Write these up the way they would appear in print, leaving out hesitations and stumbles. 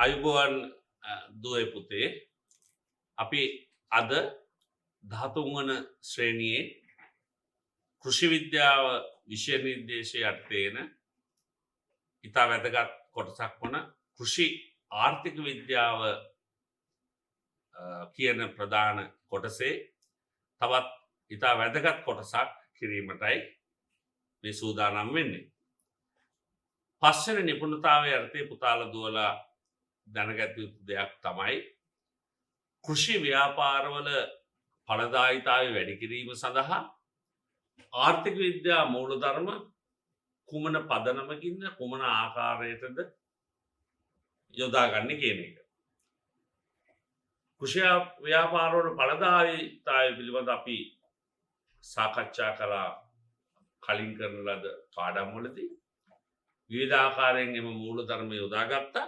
අයුබෝවන් දුවේ පුතේ අපි අද 13 වන ශ්‍රේණියේ කෘෂි විද්‍යාව විෂය නිර්දේශය යටතේ එන ඉතා වැදගත් කොටසක් වන කෘෂි ආර්ථික විද්‍යාව කියන ප්‍රධාන කොටසේ තවත් ඉතා වැදගත් කොටසක් කිරීමටයි මේ සූදානම් වෙන්නේ. පස්වෙනි නිපුණතාවය යටතේ පුතාලා දුවලා දැනගත යුතු දෙයක් තමයි කෘෂි ව්‍යාපාරවල ඵලදායීතාවය වැඩි කිරීම සඳහා ආර්ථික විද්‍යා මූලධර්ම කුමන පදනමකින්ද කුමන ආකාරයටද යොදාගන්නේ කියන එක. කෘෂි ව්‍යාපාරවල ඵලදායීතාවය පිළිබඳ අපි සාකච්ඡා කළා කලින් කරන ලද පාඩම් වලදී. විවිධ ආකාරයෙන් එම මූලධර්ම යොදාගත්තා.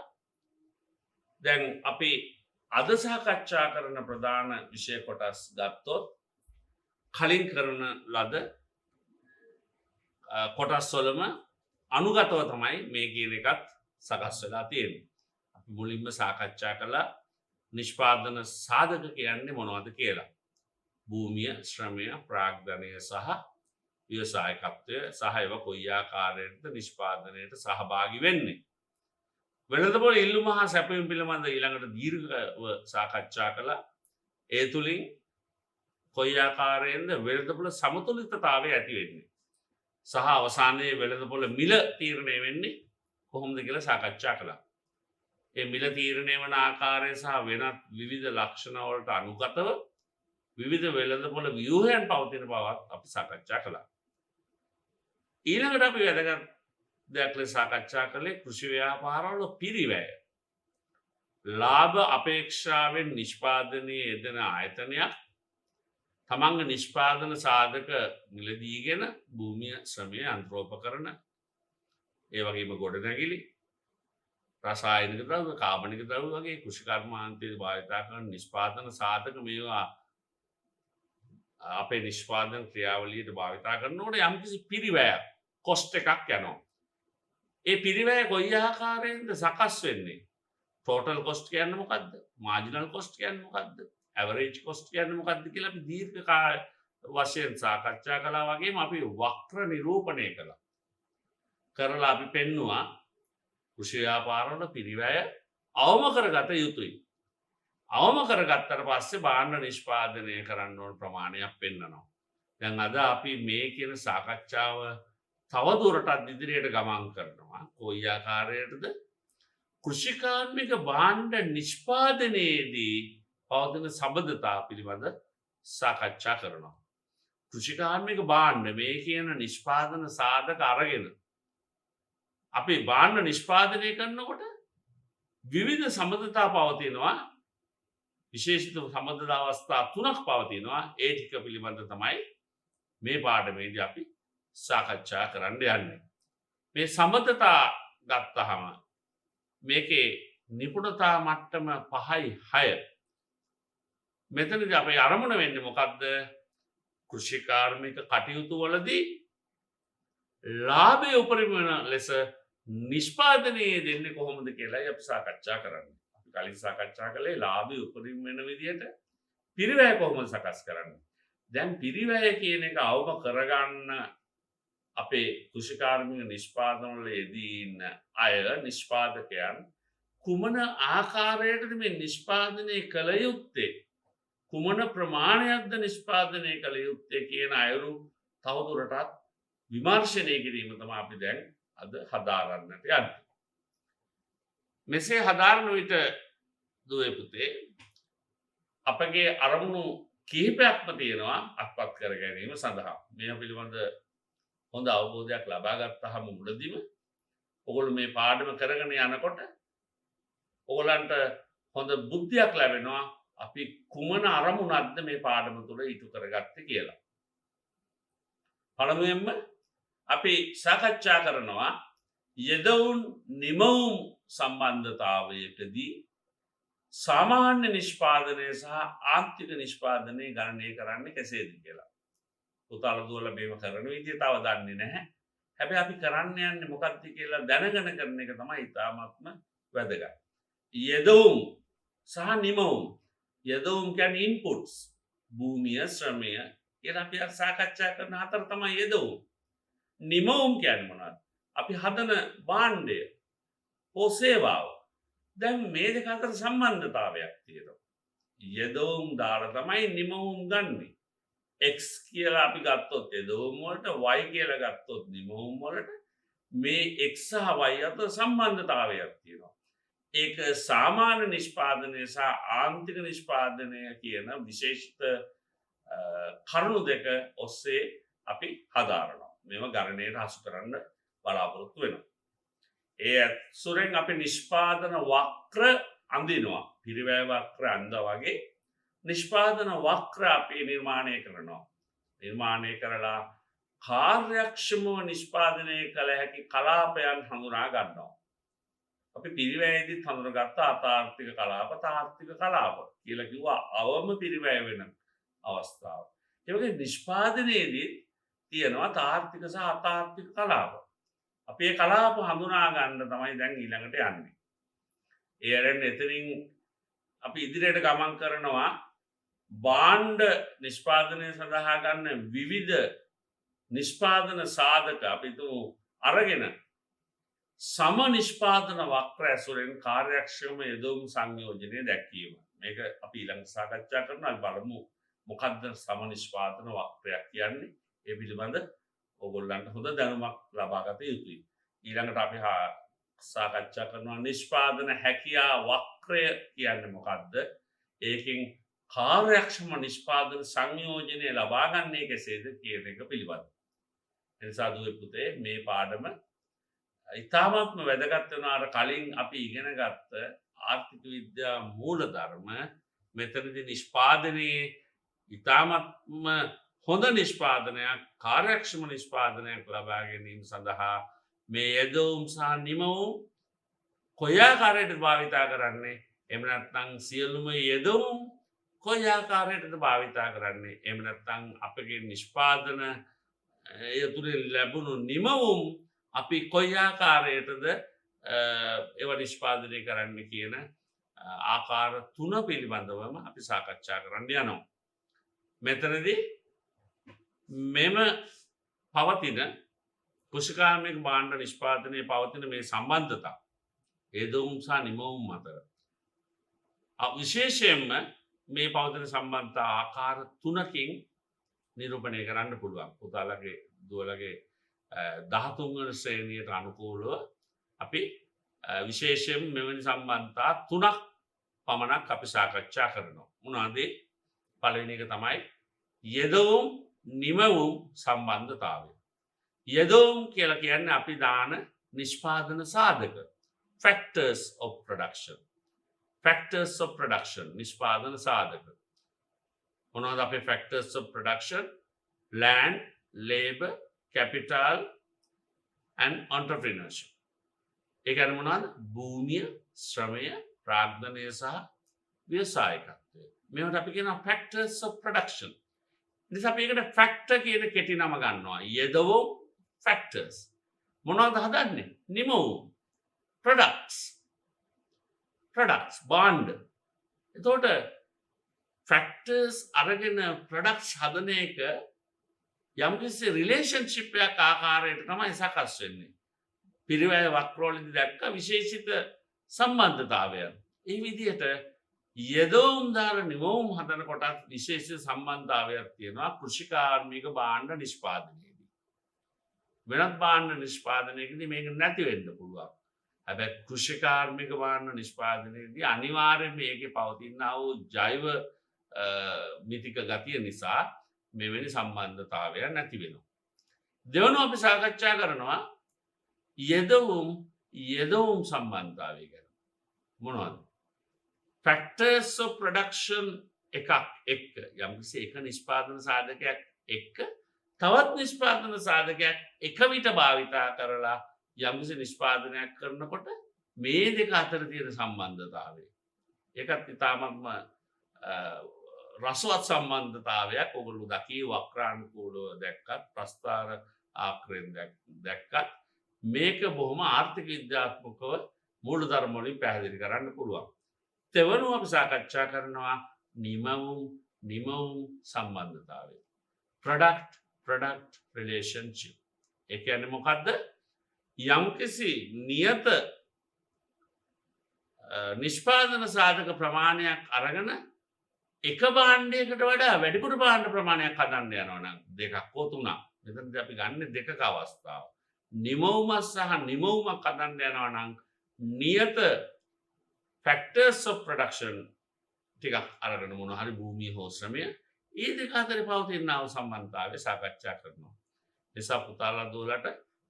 දැන් අපි අද සාකච්ඡා කරන ප්‍රධාන විෂය කොටස් ගත්තොත් කලින් කරන ලද කොටස් වලම අනුගතව තමයි මේ කියන එකත් සකස් වෙලා තියෙන්නේ. අපි මුලින්ම සාකච්ඡා කළා නිෂ්පාදන සාධක කියන්නේ මොනවද කියලා. භූමිය, ශ්‍රමය, ප්‍රාග්ධනය සහ ව්‍යවසායකත්වය සහ ඒවා කොයි ආකාරයකටද නිෂ්පාදනයට සහභාගී වෙන්නේ. වෙළඳපොළ ඉල්ලුම හා සැපයීම පිළිබඳ ඊළඟට දීර්ඝව සාකච්ඡා කළා. ඒ තුලින් කොයි ආකාරයෙන්ද වෙළඳපොළ සමතුලිතතාවය ඇති වෙන්නේ සහ අවසානයේ වෙළඳපොළ මිල තීරණය වෙන්නේ කොහොමද කියලා සාකච්ඡා කළා. මේ මිල තීරණය වන ආකාරය සහ වෙනත් විවිධ ලක්ෂණ වලට අනුගතව විවිධ වෙළඳපොළ ව්‍යුහයන් පවතින බවත් අපි සාකච්ඡා කළා. ඊළඟට අපි වැදගත් දෙයක් ලෙස සාකච්ඡා කළේ කෘෂි ව්‍යාපාරවල පිරිවැය. ලාභ අපේක්ෂාවෙන් නිෂ්පාදනයේ යෙදෙන ආයතනයක් තමන්ගේ නිෂ්පාදන සාධක මිලදීගෙන භූමිය, ශ්‍රමය, යන්ත්‍රෝපකරණ, ඒ වගේම ගොඩනැගිලි, රසායනික ද්‍රව්‍ය, කාබනික ද්‍රව්‍ය වගේ කෘෂි කර්මාන්තයේ භාවිතා කරන නිෂ්පාදන සාධක මේවා අපේ නිෂ්පාදන ක්‍රියාවලියට භාවිතා කරනකොට යම්කිසි පිරිවැයක් කොස්ට් එකක් යනවා. ඒ පිරිවැය කොයි ආකාරයෙන්ද සකස් වෙන්නේ? ටෝටල් කොස්ට් කියන්නේ මොකද්ද? මාජිනල් කොස්ට් කියන්නේ මොකද්ද? ඇවරේජ් කොස්ට් කියන්නේ මොකද්ද කියලා අපි දීර්ඝ කාල වශයෙන් සාකච්ඡා කළා. වගේම අපි වක්‍ර නිරූපණය කළා. කරලා අපි පෙන්නවා කෘෂි ව්‍යාපාරවල පිරිවැය අවම කරගත යුතුයි. අවම කරගත්තට පස්සේ භාණ්ඩ නිෂ්පාදනය කරන්න ඕන ප්‍රමාණයක් පෙන්නනවා. දැන් අද අපි මේ කියන සාකච්ඡාව තවදුරටත් ඉදිරියට ගමන් කරනවා. කොයි ආකාරයටද? කෘෂිකාර්මික භාණ්ඩ නිෂ්පාදනයේදී පවතින සබඳතා පිළිබඳ සාකච්ඡා කරනවා. කෘෂිකාර්මික භාණ්ඩ මේ කියන නිෂ්පාදන සාධක අරගෙන අපි භාණ්ඩ නිෂ්පාදනය කරනකොට විවිධ සබඳතා පවතිනවා. විශේෂිත සම්බන්ධතා අවස්ථා 3ක් පවතිනවා. ඒ ටික පිළිබඳ තමයි මේ පාඩමේදී අපි සාකච්ඡා කරන්න යන්නේ. මේ සම්බන්ධතා ගත්තහම මේකේ නිපුණතා මට්ටම 5යි 6. මෙතනදී අපේ අරමුණ වෙන්නේ මොකද්ද? කෘෂිකාර්මික කටයුතු වලදී ලාභය උපරිම ලෙස නිෂ්පාදනයේ දෙන්නේ කොහොමද කියලායි අපි සාකච්ඡා කරන්නේ. කලින් සාකච්ඡා කළේ ලාභය උපරිම වෙන විදිහට පිරිවැය කොහොමද සකස් කරන්නේ. දැන් පිරිවැය කියන එක අවම කරගන්න අපේ කෘෂිකාර්මික නිෂ්පාදන වල යෙදී ඉන්න අය, නිෂ්පාදකයන් කුමන ආකාරයකටද මේ නිෂ්පාදනය කළ යුත්තේ, කුමන ප්‍රමාණයක්ද නිෂ්පාදනය කළ යුත්තේ කියන අයුරු තවදුරටත් විමර්ශනය කිරීම තමයි අපි දැන් අද හදාරන්නට යන්නේ. මෙසේ හදාරන විට දුවේ පුතේ අපගේ අරමුණු කිහිපයක්ම තියෙනවා අත්පත් කර ගැනීම සඳහා. මේ පිළිබඳ හොඳ අවබෝධයක් ලබා ගත්තාම මුලදීම ඔයගොල්ලෝ මේ පාඩම කරගෙන යනකොට ඔයගලන්ට හොඳ බුද්ධියක් ලැබෙනවා අපි කුමන අරමුණක්ද මේ පාඩම තුළ ඉටු කරගත්තේ කියලා. පළමුවෙන්ම අපි සාකච්ඡා කරනවා යෙදවුන් නිමවුම් සම්බන්ධතාවයකදී සාමාන්‍ය නිෂ්පාදනය සහ ආර්ථික නිෂ්පාදනය ගණනය කරන්නේ කෙසේද කියලා. පුතාලා දුවලා මේව කරන විදිය තව දන්නේ නැහැ. හැබැයි අපි කරන්න යන්නේ මොකක්ද කියලා දැනගෙන කරන එක තමයි ඉතාමත්ම වැදගත්. යෙදවුම් සහ නිමවුම්. යෙදවුම් කියන්නේ ඉන්පුට්ස්. භූමිය, ශ්‍රමය කියලා අපි අර සාකච්ඡා කරන හතර තමයි යෙදවුම්. නිමවුම් කියන්නේ මොනවද? අපි හදන භාණ්ඩය, හෝ සේවාව. දැන් මේ දෙක අතර සම්බන්ධතාවයක් තියෙනවා. යෙදවුම් දාලා තමයි නිමවුම් ගන්නෙ. X කියලා අපි ගත්තොත් යෙදවුම් වලට, Y කියලා ගත්තොත් නිමවුම් වලට මේ X සහ Y අතර සම්බන්ධතාවයක් තියෙනවා. ඒක සාමාන්‍ය නිෂ්පාදනය සහ ආන්තික නිෂ්පාදනය කියන විශේෂිත කරුණු දෙක ඔස්සේ අපි හදාරනවා. මේව ගණනයට හසු කරන්න බලාපොරොත්තු වෙනවා. ඒ සුරෙන් අපි නිෂ්පාදන වක්‍ර අඳිනවා. පිරිවැය වක්‍ර අඳා වගේ නිෂ්පාදන වක්‍ර අපි නිර්මාණය කරනවා. නිර්මාණය කරලා කාර්යක්ෂමව නිෂ්පාදනය කළ හැකි කලාපයන් හඳුනා ගන්නවා. අපි පිරිවැයේදීත් හඳුනාගත්ත අතාර්ථික කලාප, තාර්ථික කලාප කියලා කිව්වා අවම පිරිවැය වෙන අවස්ථාව. ඒ වගේ නිෂ්පාදනයේදී තියෙනවා තාර්ථික සහ අතාර්ථික කලාප. අපි මේ කලාප හඳුනා ගන්න තමයි දැන් ඊළඟට යන්නේ. ඒ අරන් එතනින් අපි ඉදිරියට ගමන් කරනවා භාණ්ඩ නිෂ්පාදනය සඳහා ගන්න විවිධ නිෂ්පාදන සාධක අපි අරගෙන සම නිෂ්පාදන වක්‍ර ඇසුරෙන් කාර්යක්ෂම යෙදවුම් සංයෝජනය දැක්වීම. මේක අපි ඊළඟ සාකච්ඡා කරනවා. අපි බලමු මොකක්ද සම නිෂ්පාදන වක්‍රයක් කියන්නේ. ඒ පිළිබඳ ඕගොල්ලන්ට හොඳ දැනුමක් ලබා ගත යුතුයි. ඊළඟට අපි සාකච්ඡා කරනවා නිෂ්පාදන හැකියා වක්‍රය කියන්නේ මොකක්ද? ඒකෙන් කාර්යක්ෂම නිෂ්පාදන සංයෝජනය ලබා ගන්නේ කෙසේද කියන එක පිළිබඳ. එනිසා දුවේ පුතේ මේ පාඩම ඉතාමත්ම වැදගත් වෙනවා. අර කලින් අපි ඉගෙන ගත්ත ආර්ථික විද්‍යා මූලධර්ම මෙතනදී නිෂ්පාදනයේ ඉතාමත්ම හොඳ නිෂ්පාදනයක්, කාර්යක්ෂම නිෂ්පාදනයක් ලබා ගැනීම සඳහා මේ යෙදවුම් සහ නිමවුම් කොයි ආකාරයටද භාවිතා කරන්නේ? එහෙම නැත්නම් සියලුම යෙදවුම් කොයි ආකාරයටද භාවිතා කරන්නේ? එහෙම නැත්නම් අපගේ නිෂ්පාදන යතුරින් ලැබුණු නිමවුම් අපි කොයි ආකාරයටද ඒව නිෂ්පාදනය කරන්න කියන ආකාර තුන පිළිබඳවම අපි සාකච්ඡා කරන්න යනවා. මෙතනදී මෙම පවතින කෘෂිකාර්මික භාණ්ඩ නිෂ්පාදනයේ පවතින මේ සම්බන්ධතා යෙදවුම් සහ නිමවුම් අතර විශේෂයෙන්ම මේ පවතින සම්බන්ධතා ආකාර තුනකින් නිරූපණය කරන්න පුළුවන්. පුතාලගේ දුවලගේ 13 වන ශ්‍රේණියට අනුකූලව අපි විශේෂයෙන් මෙවැනි සම්බන්ධතා තුනක් පමණක් අපි සාකච්ඡා කරනවා. මොනවාද? පළවෙනි එක තමයි යෙදවුම් නිමවුම් සම්බන්ධතාවය. යෙදවුම් කියලා කියන්නේ අපි දාන නිෂ්පාදන සාධක. factors of production. factors of production නිෂ්පාදන සාධක. මොනවද අපේ factors of production? land, labor, capital and entrepreneurship. ඒ කියන්නේ මොනවද? භූමිය, ශ්‍රමය, ප්‍රාග්ධනය සහ ව්‍යවසායකත්වය. මේවට අපි කියනවා factors of production. නිසා අපි ඒකට factor කියන කෙටි නම ගන්නවා. යෙදවුම් factors. මොනවද හදන්නේ? නිමවුම් products භාණ්ඩ. එතකොට factors අරගෙන products හදන එක යම්කිසි රිලේෂන්ෂිප් එකක් ආකාරයට තමයි සකස් වෙන්නේ. පිරිවැය වක්‍රවලදී දැක්ක විශේෂිත සම්බන්ධතාවයන්. ඒ විදිහට යෙදවුම් දාලා නිමවුම් හදන කොටත් විශේෂ සම්බන්ධතාවයක් තියෙනවා කෘෂිකාර්මික භාණ්ඩ නිෂ්පාදනයේදී. වෙනත් භාණ්ඩ නිෂ්පාදනයකදී මේක නැති වෙන්න පුළුවන්. හැබැයි කෘෂිකාර්මික භාණ්ඩ නිෂ්පාදනයේදී අනිවාර්යයෙන් මේකේ පවතිනා වූ ජෛව මිතික ගතිය නිසා මෙවැනි සම්බන්ධතාවයක් නැති වෙනවා. දෙවනුව අපි සාකච්ඡා කරනවා යෙදවුම් සම්බන්ධතාවය ගැන. මොනවද? factors of production එකක් එක්ක යම්කිසි එක නිෂ්පාදන සාධකයක් එක්ක තවත් නිෂ්පාදන සාධකයක් එක විට භාවිතා කරලා යම්කිසි නිෂ්පාදනයක් කරනකොට මේ දෙක අතර තියෙන සම්බන්ධතාවය. ඒකත් ඉතාමත්ම රසවත් සම්බන්ධතාවයක්. ඔගොල්ලෝ දකී වක්‍රානුකූලව දැක්කත් ප්‍රස්ථාර ආකාරයෙන් දැක්කත් මේක බොහොම ආර්ථික විද්‍යාත්මකව මූලධර්ම වලින් පැහැදිලි කරන්න පුළුවන්. තෙවනුව අපි සාකච්ඡා කරනවා නිමවුම් සම්බන්ධතාවය. Product relationship. ඒ කියන්නේ මොකද්ද? යම්කිසි නියත නිෂ්පාදන සාධක ප්‍රමාණයක් අරගෙන එක භාණ්ඩයකට වඩා වැඩිපුර භාණ්ඩ ප්‍රමාණයක් හදන්න යනවා නම් දෙකක් හෝ තුනක්. මෙතනදී අපි ගන්න දෙකක අවස්ථාව. නිමවුම සහ නිමවුමක් හදන්න යනවා නම් නියත factors of production ටිකක් අරගෙන මොන හරි භූමිය හෝ ශ්‍රමය ඒ දෙක අතර පවතින සම්බන්ධතාවය සාකච්ඡා කරනවා. නිසා පුතාලා දුවලට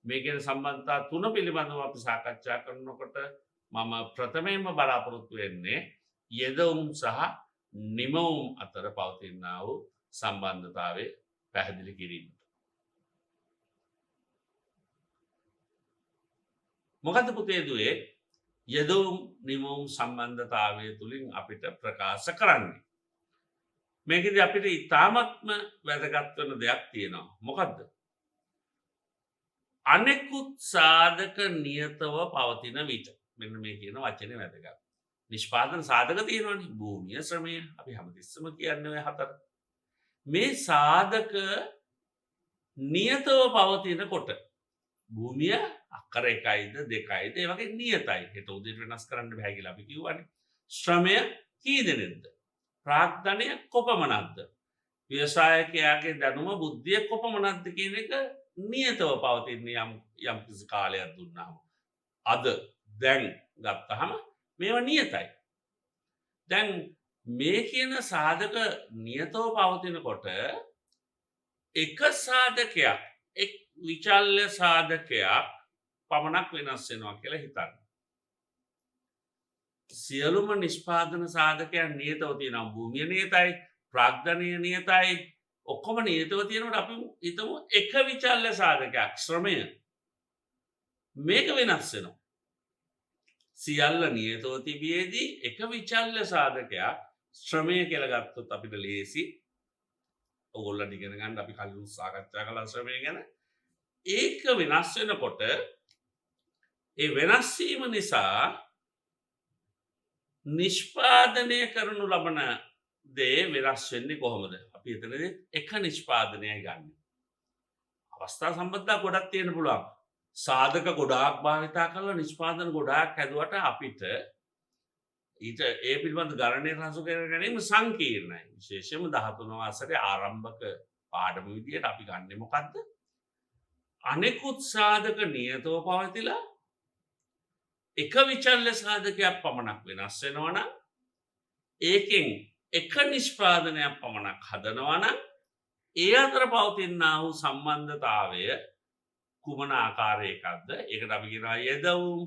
මේ කියන සම්බන්ධතා තුන පිළිබඳව අපි සාකච්ඡා කරනකොට මම ප්‍රථමයෙන්ම බලාපොරොත්තු වෙන්නේ යෙදවුම් සහ නිමවුම් අතර පවතිනා වූ සම්බන්ධතාවය පැහැදිලි කිරීමට. මොකද පුතේ දුවේ යෙදවුම් නිමවුම් සම්බන්ධතාවය තුළින් අපිට ප්‍රකාශ කරන්නේ. මේකෙදි අපිට ඉතාමත්ම වැදගත් වෙන දෙයක් තියෙනවා. මොකද්ද? අනෙකුත් සාධක නියතව පවතින විට. මෙන්න මේ කියන වචනේ වැදගත්. නිෂ්පාදන සාධක තියෙනවානේ. භූමිය, ශ්‍රමය. අපි හැමතිස්සම කියන්නේ ඔය හතර. මේ සාධක නියතව පවතිනකොට භූමිය අක්කර 1යිද 2යිද ඒ වගේ නියතයි. හෙට උදේට වෙනස් කරන්න බෑ කියලා අපි කිව්වනේ. ශ්‍රමය කී දෙනෙක්ද? ප්‍රාග්ධනය කොපමණක්ද? ව්‍යවසායකයාගේ දැනුම බුද්ධිය කොපමණක්ද කියන එක නියතව පවතින යම් කිසි කාලයක් දුන්නාම. අද දැන් ගත්තහම මේවා නියතයි. දැන් මේ කියන සාධක නියතව පවතිනකොට එක සාධකයක් එක් විචල්්‍ය සාධකයක් පමණක් වෙනස් වෙනවා කියලා හිතන්න. සියලුම නිෂ්පාදන සාධකයන් නියතව තියෙනවා. භූමිය නියතයි, ප්‍රාග්ධනය නියතයි, ඔක්කොම නියතව තියෙනකොට අපි හිතමු එක විචල්්‍ය සාධකයක් ශ්‍රමය මේක වෙනස් වෙනවා. සියල්ල නියතව තිබියේදී එක විචල්්‍ය සාධකයක් ශ්‍රමය කියලා ගත්තොත් අපිට ලේසි. ඔයගොල්ලන් ඉගෙන ගන්න අපි කලින් සාකච්ඡා කළා ශ්‍රමය ගැන. ඒක වෙනස් වෙනකොට ඒ වෙනස් වීම නිසා නිෂ්පාදනය කරනු ලබන දේ වෙනස් වෙන්නේ කොහොමද? අපි එතනදී එක නිෂ්පාදනයයි ගන්න. අවස්ථා සම්බන්ධතා ගොඩක් තියෙන පුළුවන්. සාධක ගොඩාක් භාවිතා කරලා නිෂ්පාදන ගොඩාක් හැදුවට අපිට ඊට ඒ පිළිබඳ ගණනය රසු කර ගැනීම සංකීර්ණයි. විශේෂයෙන්ම 13 වසරේ ආරම්භක පාඩම විදියට අපි ගන්නෙ මොකද්ද? අනෙකුත් සාධක නියතව පවතිලා එක විචල්්‍ය සාධකයක් පමණක් වෙනස් වෙනවා නම් ඒකෙන් එක නිෂ්පාදනයක් පමණක් හදනවා නම් ඒ අතර පවතිනා වූ සම්බන්ධතාවය කුමන ආකාරයකක්ද? ඒකට අපි කියනවා යෙදවුම්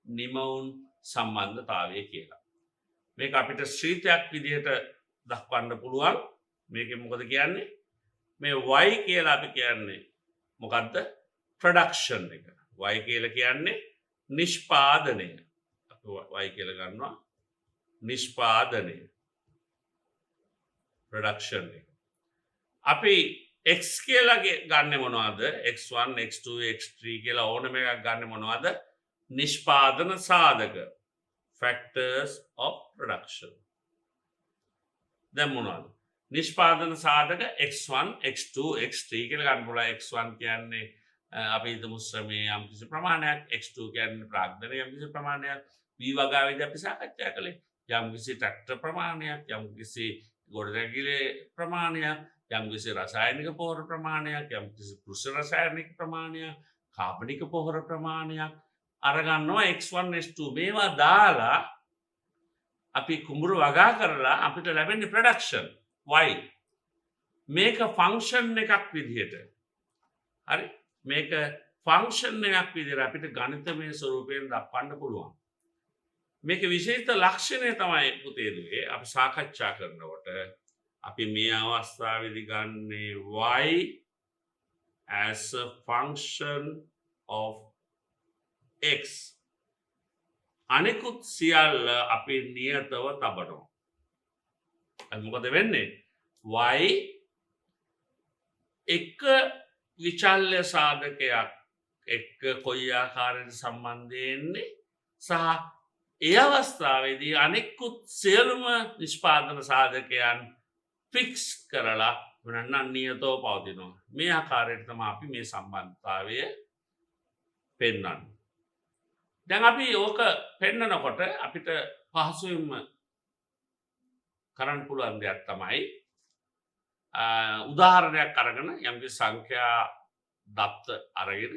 නිමවුම් සම්බන්ධතාවය කියලා. මේක අපිට ශ්‍රීතයක් විදිහට දක්වන්න පුළුවන්. මේකෙන් මොකද කියන්නේ? මේ y කියලා අපි කියන්නේ මොකද්ද? ප්‍රොඩක්ෂන් එක. y කියලා කියන්නේ නිෂ්පාදනය. අපි y කියලා ගන්නවා නිෂ්පාදනය. ප්‍රොඩක්ෂන් එක. අපි x කියලා ගන්නෙ මොනවද? x1 x2 x3 කියලා ඕනම එකක් ගන්නෙ මොනවද? නිෂ්පාදන සාධක. factors of production. දැන් මොනවද? නිෂ්පාදන සාධක x1 x2 x3 කියලා ගන්න පුළුවන්. x1 කියන්නේ අපි හිතමු ශ්‍රමය යම් කිසි ප්‍රමාණයක්, x2 කියන්නේ ප්‍රාග්ධනය යම් කිසි ප්‍රමාණයක්, v වගාවේදී අපි සාකච්ඡා කළේ යම් කිසි ට්‍රැක්ටර් ප්‍රමාණයක්, යම් කිසි ගොඩනැගිලි ප්‍රමාණයක්, යම් කිසි රසායනික පොහොර ප්‍රමාණයක්, යම් කිසි කෘෂි රසායනික ප්‍රමාණයක්, කාබනික පොහොර ප්‍රමාණයක් අරගන්නවා x1 x2 මේවා දාලා අපි කුඹුරු වගා කරලා අපිට ලැබෙන්නේ ප්‍රොඩක්ෂන් y. මේක ෆන්ක්ෂන් එකක් විදිහට. හරි? මේක ෆන්ක්ෂන් එකක් විදිහට අපිට ගණිතමය ස්වරූපයෙන් දක්වන්න පුළුවන්. මේක විශේෂිත ලක්ෂණය තමයි පුතේ දුවේ අපි සාකච්ඡා කරනකොට අපි මේ අවස්ථාවේදී ගන්නේ y as a function of x. අනෙකුත් සියල්ල අපි නියතව තබනවා. මොකද වෙන්නේ? y එක විචල්්‍ය සාධකයක් එක්ක කොයි ආකාරයෙන් සම්බන්ධ වෙන්නේ? සහ ඒ අවස්ථාවේදී අනෙකුත් සියලුම නිෂ්පාදන සාධකයන් ෆික්ස් කරලා වෙනනම් නියතව පවතිනවා. මේ ආකාරයට තමයි අපි මේ සම්බන්ධතාවය පෙන්වන්නේ. දැන් අපි ඕක පෙන්නකොට අපිට පහසුවෙන්ම කරන්න පුළුවන් දෙයක් තමයි උදාහරණයක් අරගෙන යම්කිසි සංඛ්‍යා දත්ත අරගෙන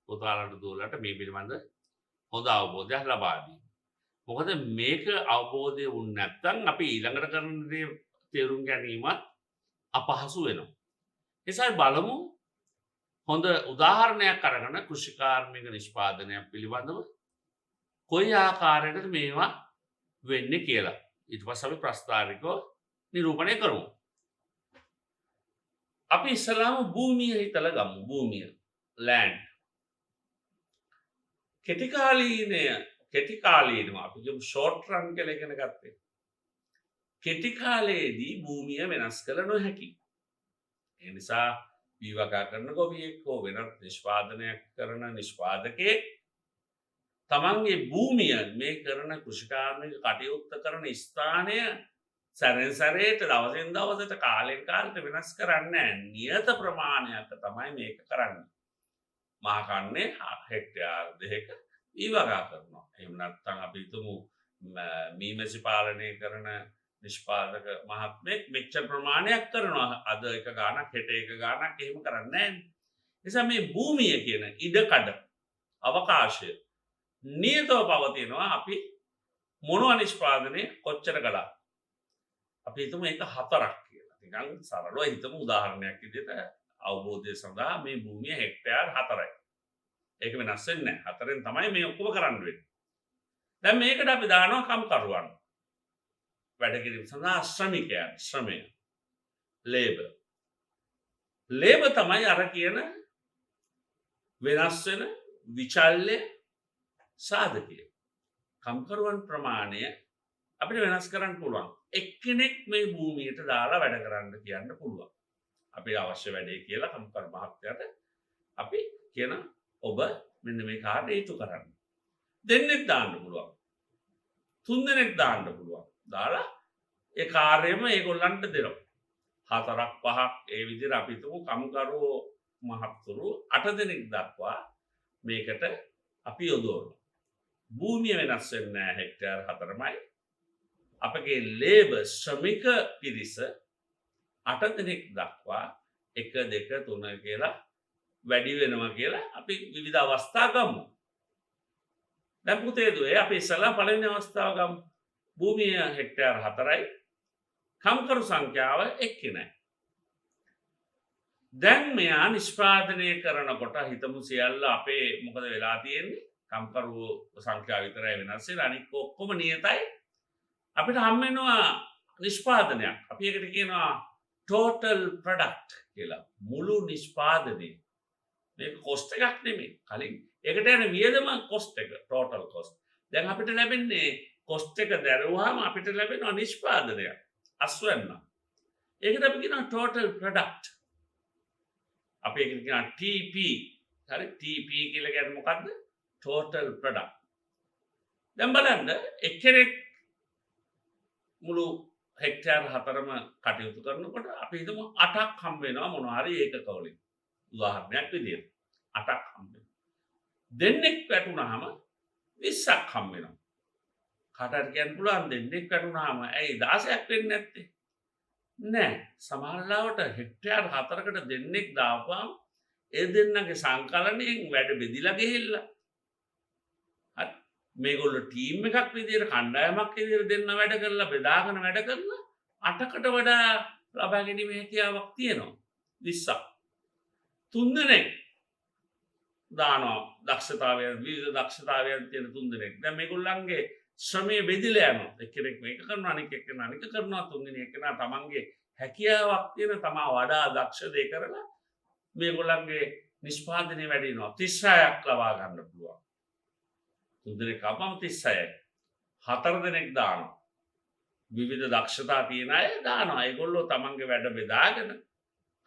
පුතාලට දුවලට මේ පිළිබඳ හොඳ අවබෝධයක් ලබා දීම. මොකද මේක අවබෝධය වුණ නැත්නම් අපි ඊළඟට කරන දේ තේරුම් ගැනීමත් අපහසු වෙනවා. එසයි බලමු හොඳ උදාහරණයක් අරගෙන කෘෂිකාර්මික නිෂ්පාදනයක් පිළිබඳව කොයි ආකාරයකටද මේවා වෙන්නේ කියලා. ඊට පස්සේ අපි ප්‍රස්තාරිකව නිරූපණය කරමු. අපි ඉස්සලාම භූමිය හිතලා ගමු. භූමිය ලෑන්ඩ්. කෙටි කාලීනව අපි කියමු ෂෝට් රන් කියලා ඉගෙන ගත්තේ. කෙටි කාලයේදී භූමිය වෙනස් කළ නොහැකි. ඒ නිසා බීවකා කරන ගොවියෙක් හෝ වෙනත් නිෂ්පාදනයක් කරන නිෂ්පාදකයෙක් තමන්ගේ භූමිය මේ කරන කෘෂිකාර්මික කටයුත්ත කරන ස්ථානය සැරෙන් සැරේට දවසින් දවසට කාලෙන් කාලට වෙනස් කරන්නේ නියත ප්‍රමාණයක් තමයි මේක කරන්නේ. මහා කන්නේ හෙක්ටයාර් දෙකක බීවකා කරනවා. එහෙම නැත්නම් අපි හිතමු මීමැසි පාලනය කරන නිෂ්පාදක මහත්මයෙක් මෙච්චර ප්‍රමාණයක් කරනවා. අද එක ගාණක් හෙට එක ගාණක් එහෙම කරන්නේ නැහැ. නිසා මේ භූමිය කියන ඉඩකඩ අවකාශය නියතව පවතිනවා. අපි මොනවා නිෂ්පාදනය කොච්චර කළා. අපි හිතමු ඒක 4ක් කියලා. නිකන් සරලව හිතමු උදාහරණයක් විදිහට අවබෝධය සඳහා මේ භූමිය හෙක්ටයාර් 4යි. ඒක වෙනස් වෙන්නේ නැහැ. 4ෙන් තමයි මේ ඔක්කොම කරන්න වෙන්නේ. දැන් මේකට අපි දානවා කම්කරුවන්. වැඩ කිරීම සඳහා ශ්‍රමිකයන් ශ්‍රමය ලේබර්. ලේබර් තමයි අර කියන වෙනස් වෙන විචල්්‍ය සාධකය. කම්කරුවන් ප්‍රමාණය අපිට වෙනස් කරන්න පුළුවන්. එක්කෙනෙක් මේ භූමියට දාලා වැඩ කරන්න කියන්න පුළුවන්. අපි අවශ්‍ය වැඩේ කියලා කම්කරු මහත්තයාට අපි කියන ඔබ මෙන්න මේ කාර්යය ඉටු කරන්න. දෙන්නෙක් දාන්න පුළුවන්. 3 දෙනෙක් දාන්න පුළුවන්. දාලා ඒ කාර්යයම ඒගොල්ලන්ට දෙනවා. 4ක් 5ක් ඒ විදිහට අපි හිතමු කම්කරුවෝ මහත්තුරු 8 දෙනෙක් දක්වා මේකට අපි යොදවනවා. භූමිය වෙනස් වෙන්නේ නැහැ හෙක්ටයාර් 4මයි. අපගේ ලේබර් ශ්‍රමික පිරිස 8 දෙනෙක් දක්වා 1 2 3 කියලා වැඩි වෙනවා කියලා අපි විවිධ අවස්ථා ගමු. දැන් පුතේ දුවේ අපි ඉස්සලා පළවෙනි අවස්ථාව ගමු. භූමිය හෙක්ටයාර් 4යි. කම්කරු සංඛ්‍යාව එක්කෙනයි. දැන් මෙයා නිෂ්පාදනය කරනකොට හිතමු සියල්ල අපේ මොකද වෙලා තියෙන්නේ? කම්කරු සංඛ්‍යාව විතරයි වෙනස් වෙලා අනික ඔක්කොම නියතයි. අපිට හම් වෙනවා නිෂ්පාදනයක්. අපි ඒකට කියනවා total product කියලා. මුළු නිෂ්පාදනය. මේක කොස්ට් එකක් නෙමෙයි. කලින් ඒකට යන වියදම කොස්ට් එක total cost. දැන් අපිට ලැබෙන්නේ කොස්ට් එක දැරුවාම අපිට ලැබෙනවා නිෂ්පාදනයක්. අස්වැන්න. ඒකට අපි කියනවා total product. අපි ඒකට කියනවා TP. හරි TP කියලා කියන්නේ මොකද්ද? total product. දැන් බලන්න එක්කෙනෙක් මුළු හෙක්ටයාර් 4ම කටයුතු කරනකොට අපි හිතමු 8ක් හම්බ වෙනවා මොනවා හරි ඒකක වලින්. උදාහරණයක් විදියට 8ක් හම්බ වෙනවා. දෙන්නෙක් වැටුනහම 20ක් හම්බ වෙනවා. කාටද කියන්න පුළුවන් දෙන්නෙක් වැටුනහම ඇයි 16ක් වෙන්නේ නැත්තේ? නෑ. සමහරවිට හෙක්ටයාර් 4කට දෙන්නෙක් දාපුවාම ඒ දෙන්නගේ සංකලනයෙන් වැඩ බෙදිලා ගිහිල්ලා. හරි. මේගොල්ලෝ ටීම් එකක් විදියට කණ්ඩායමක් විදියට දෙන්න වැඩ කරලා බෙදාගෙන වැඩ කරලා 8කට වඩා ලබා ගැනීමේ හැකියාවක් තියෙනවා. 20ක්. 3 දෙනෙක් දානවා දක්ෂතාවයන් විවිධ දක්ෂතාවයන් තියෙන 3 දෙනෙක්. දැන් මේගොල්ලන්ගේ ශ්‍රමය බෙදිලා යනවා. එක්කෙනෙක් මේක කරනවා අනික එක්කෙනා අනික කරනවා 3 දෙනෙක් එක්කෙනා තමන්ගේ හැකියාවක් තියෙන තමා වඩා දක්ෂ දේ කරලා මේගොල්ලන්ගේ නිෂ්පාදනය වැඩි වෙනවා. 36ක් ලබා ගන්න පුළුවන්. 3 දෙනෙක් ආපම 36යි. 4 දෙනෙක් දානවා. විවිධ දක්ෂතා තියෙන අය දානවා. ඒගොල්ලෝ තමන්ගේ වැඩ බෙදාගෙන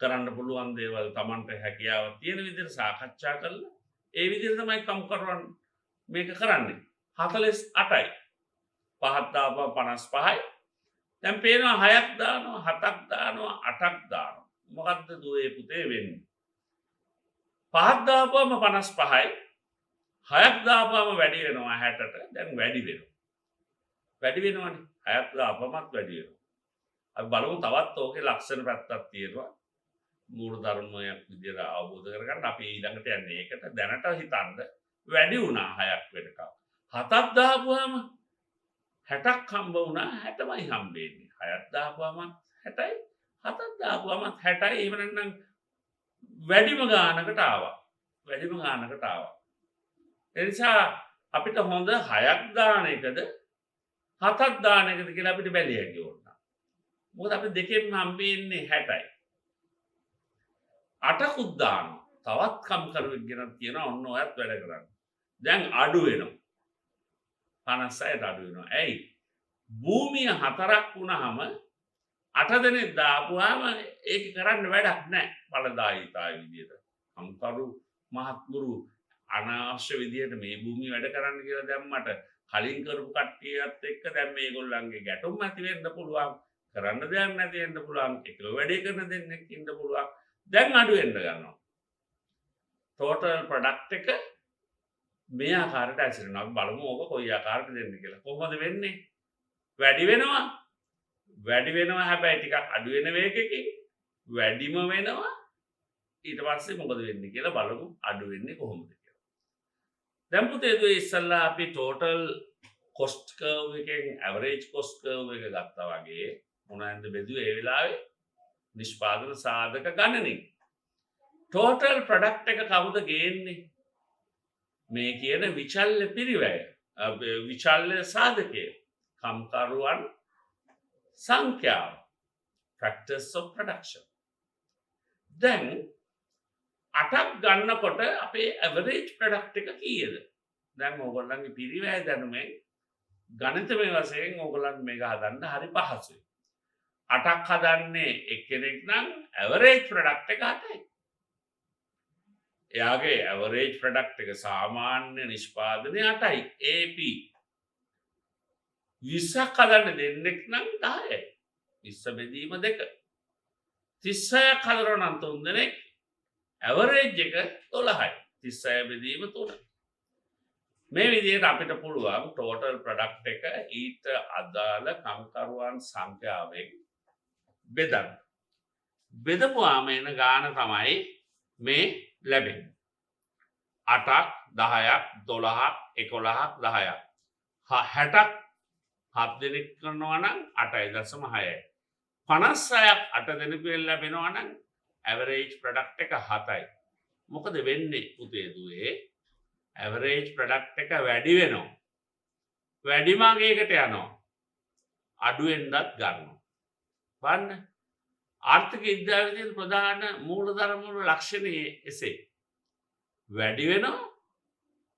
කරන්න පුළුවන් දේවල් තමන්ට හැකියාවක් තියෙන විදිහට සාකච්ඡා කරලා ඒ විදිහට තමයි කම්කරුවන් මේක කරන්නේ. 48යි. 5ක් දාපුවම 55යි. දැන් පේනවා 6ක් දානවා 7ක් දානවා 8ක් දානවා. මොකද්ද දුවේ පුතේ වෙන්නේ? 5ක් දාපුවම 55යි. 6ක් දාපුවම වැඩි වෙනවා 60ට. දැන් වැඩි වෙනවා. වැඩි වෙනවනේ. 6ක් දාපුවමත් වැඩි වෙනවා. අපි බලමු තවත් ඕකේ ලක්ෂණ පැත්තක් තියෙනවා. මූල ධර්මයක් විදිහට අවබෝධ කරගන්න අපි ඊළඟට යන්නේ ඒකට. දැනට හිතන්න වැඩි වුණා 6ක් වෙනකම්. 7ක් දාපුවම 60ක් හම්බ වුණා 60මයි හම්බෙන්නේ. 6ක් දාපුවම 60යි 7ක් දාපුවම 60යි. එහෙම නැත්නම් වැඩිම ගානකට ආවා. වැඩිම ගානකට ආවා. ඒ නිසා අපිට හොඳ 6ක් දාන එකද 7ක් දාන එකද කියලා අපිට බැලිය හැකි වුණා. මොකද අපි දෙකෙන් හම්බෙන්නේ 60යි. 8කුත් දානවා. තවත් කම්කරුවෙක් ගෙනත් කියනවා ඔන්න ඔයත් වැඩ කරන්න. දැන් අඩු වෙනවා. 56ට අඩු වෙනවා. ඇයි? භූමිය 4ක් වුණාම 8 දෙනෙක් දාපුවාම ඒක කරන්න වැඩක් නැහැ. බලදායීතාවය විදියට. කම්කරු මහත්මුරු අනවශ්‍ය විදියට මේ භූමිය වැඩ කරන්න කියලා දැම්මට කලින් කරපු කට්ටියත් එක්ක දැන් මේගොල්ලන්ගේ ගැටුම් ඇති වෙන්න පුළුවන්. කරන්න දෙයක් නැති වෙන්න පුළුවන්. එකල වැඩේ කරන දෙන්නෙක් ඉන්න පුළුවන්. දැන් අඩු වෙන්න ගන්නවා. ටෝටල් ප්‍රොඩක්ට් එක මේ ආකාරයට ඇසිරෙනවා. අපි බලමු ඕක කොයි ආකාරයකට දෙන්නේ කියලා. කොහොමද වෙන්නේ? වැඩි වෙනවා. වැඩි වෙනවා හැබැයි ටිකක් අඩු වෙන වේගයකින් වැඩිම වෙනවා. ඊට පස්සේ මොකද වෙන්නේ කියලා බලමු අඩු වෙන්නේ කොහොමද කියලා. දැන් පුතේ දුවේ ඉස්සල්ලා අපි ටෝටල් කොස්ට් කර්ව් එකෙන් ඇවරේජ් කොස්ට් කර්ව් එක ගත්තා වගේ මොනවාද බෙදුවේ ඒ වෙලාවේ නිෂ්පාදන සාධක ගණනින්. ටෝටල් ප්‍රොඩක්ට් එක කවුද ගේන්නේ? මේ කියන විචල්්‍ය පිරිවැය විචල්්‍ය සාධකය කම්කරුවන් සංඛ්‍යාව factors of production. දැන් 8ක් ගන්නකොට අපේ average product එක කීයද? දැන් ඕගොල්ලන්ගේ පිරිවැය දැනුමෙන් ගණිතමය වශයෙන් ඕගොල්ලන් මේක හදන්න හරි පහසුයි. 8ක් හදන්නේ එක්කෙනෙක් නම් average product එක 8යි. එයාගේ ඇවරේජ් ප්‍රොඩක්ට් එක සාමාන්‍ය නිෂ්පාදනය 8යි. AP 20ක් හදන්න දෙන්නෙක් නම් 10යි. 20 බෙදීම 2. 36ක් හදනවා නම් 3 දෙනෙක් ඇවරේජ් එක 12යි. 36 බෙදීම 3. මේ විදිහට අපිට පුළුවන් ටෝටල් ප්‍රොඩක්ට් එක ඊට අදාළ කම්කරුවන් සංඛ්‍යාවෙන් බෙදන්න. බෙදපුවාම එන ගාන තමයි මේ ලැබෙන්නේ. 8ක් 10ක් 12ක් 11ක් 10ක් 60ක් 7 දෙනෙක් කරනවා නම් 8.6යි. 56ක් 8 දෙනෙකුෙන් ලැබෙනවා නම් ඇවරේජ් ප්‍රොඩක්ට් එක 7යි. මොකද වෙන්නේ පුතේ දුවේ? ඇවරේජ් ප්‍රොඩක්ට් එක වැඩි වෙනවා. වැඩි මාගයකට යනවා. අඩු වෙන්නත් ගන්නවා. බලන්න. ආර්ථික විද්‍යාවේ තියෙන ප්‍රධාන මූලධර්ම වල ලක්ෂණය එසේ. වැඩි වෙනවා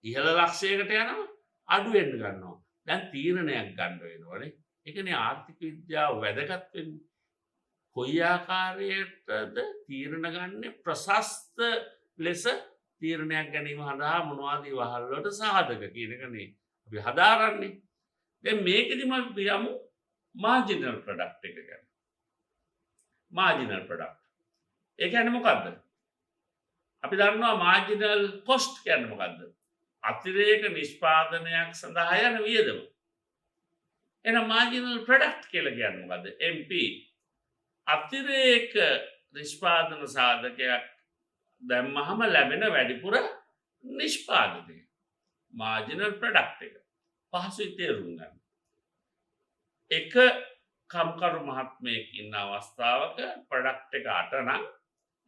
ඉහළ ලක්ෂයකට යනවා අඩු වෙන්න ගන්නවා. දැන් තීරණයක් ගන්න වෙනවනේ. ඒ කියන්නේ ආර්ථික විද්‍යාව වැදගත් වෙන්නේ කොයි ආකාරයටද තීරණ ගන්න ප්‍රශස්ත ලෙස තීරණයක් ගැනීම හදා මොනවද වහල් වලට සාධක කියන එකනේ අපි හදාරන්නේ. දැන් මේකෙදිම අපි යමු මාර්ජිනල් ප්‍රොඩක්ට් එක ගැන. මාර්ජිනල් ප්‍රොඩක්ට්. ඒ කියන්නේ මොකද්ද? අපි දන්නවා මාර්ජිනල් කොස්ට් කියන්නේ මොකද්ද? අතිරේක නිෂ්පාදනයක් සඳහා යන වියදම. එහෙනම් මාර්ජිනල් ප්‍රොඩක්ට් කියලා කියන්නේ මොකද්ද? MP. අතිරේක නිෂ්පාදන සාධකයක් දැම්මහම ලැබෙන වැඩිපුර නිෂ්පාදනය. මාර්ජිනල් ප්‍රොඩක්ට් එක. පහසුයි තේරුම් ගන්න. එක කම්කරු මහත්මයෙක් ඉන්න අවස්ථාවක ප්‍රොඩක්ට් එක 8 නම්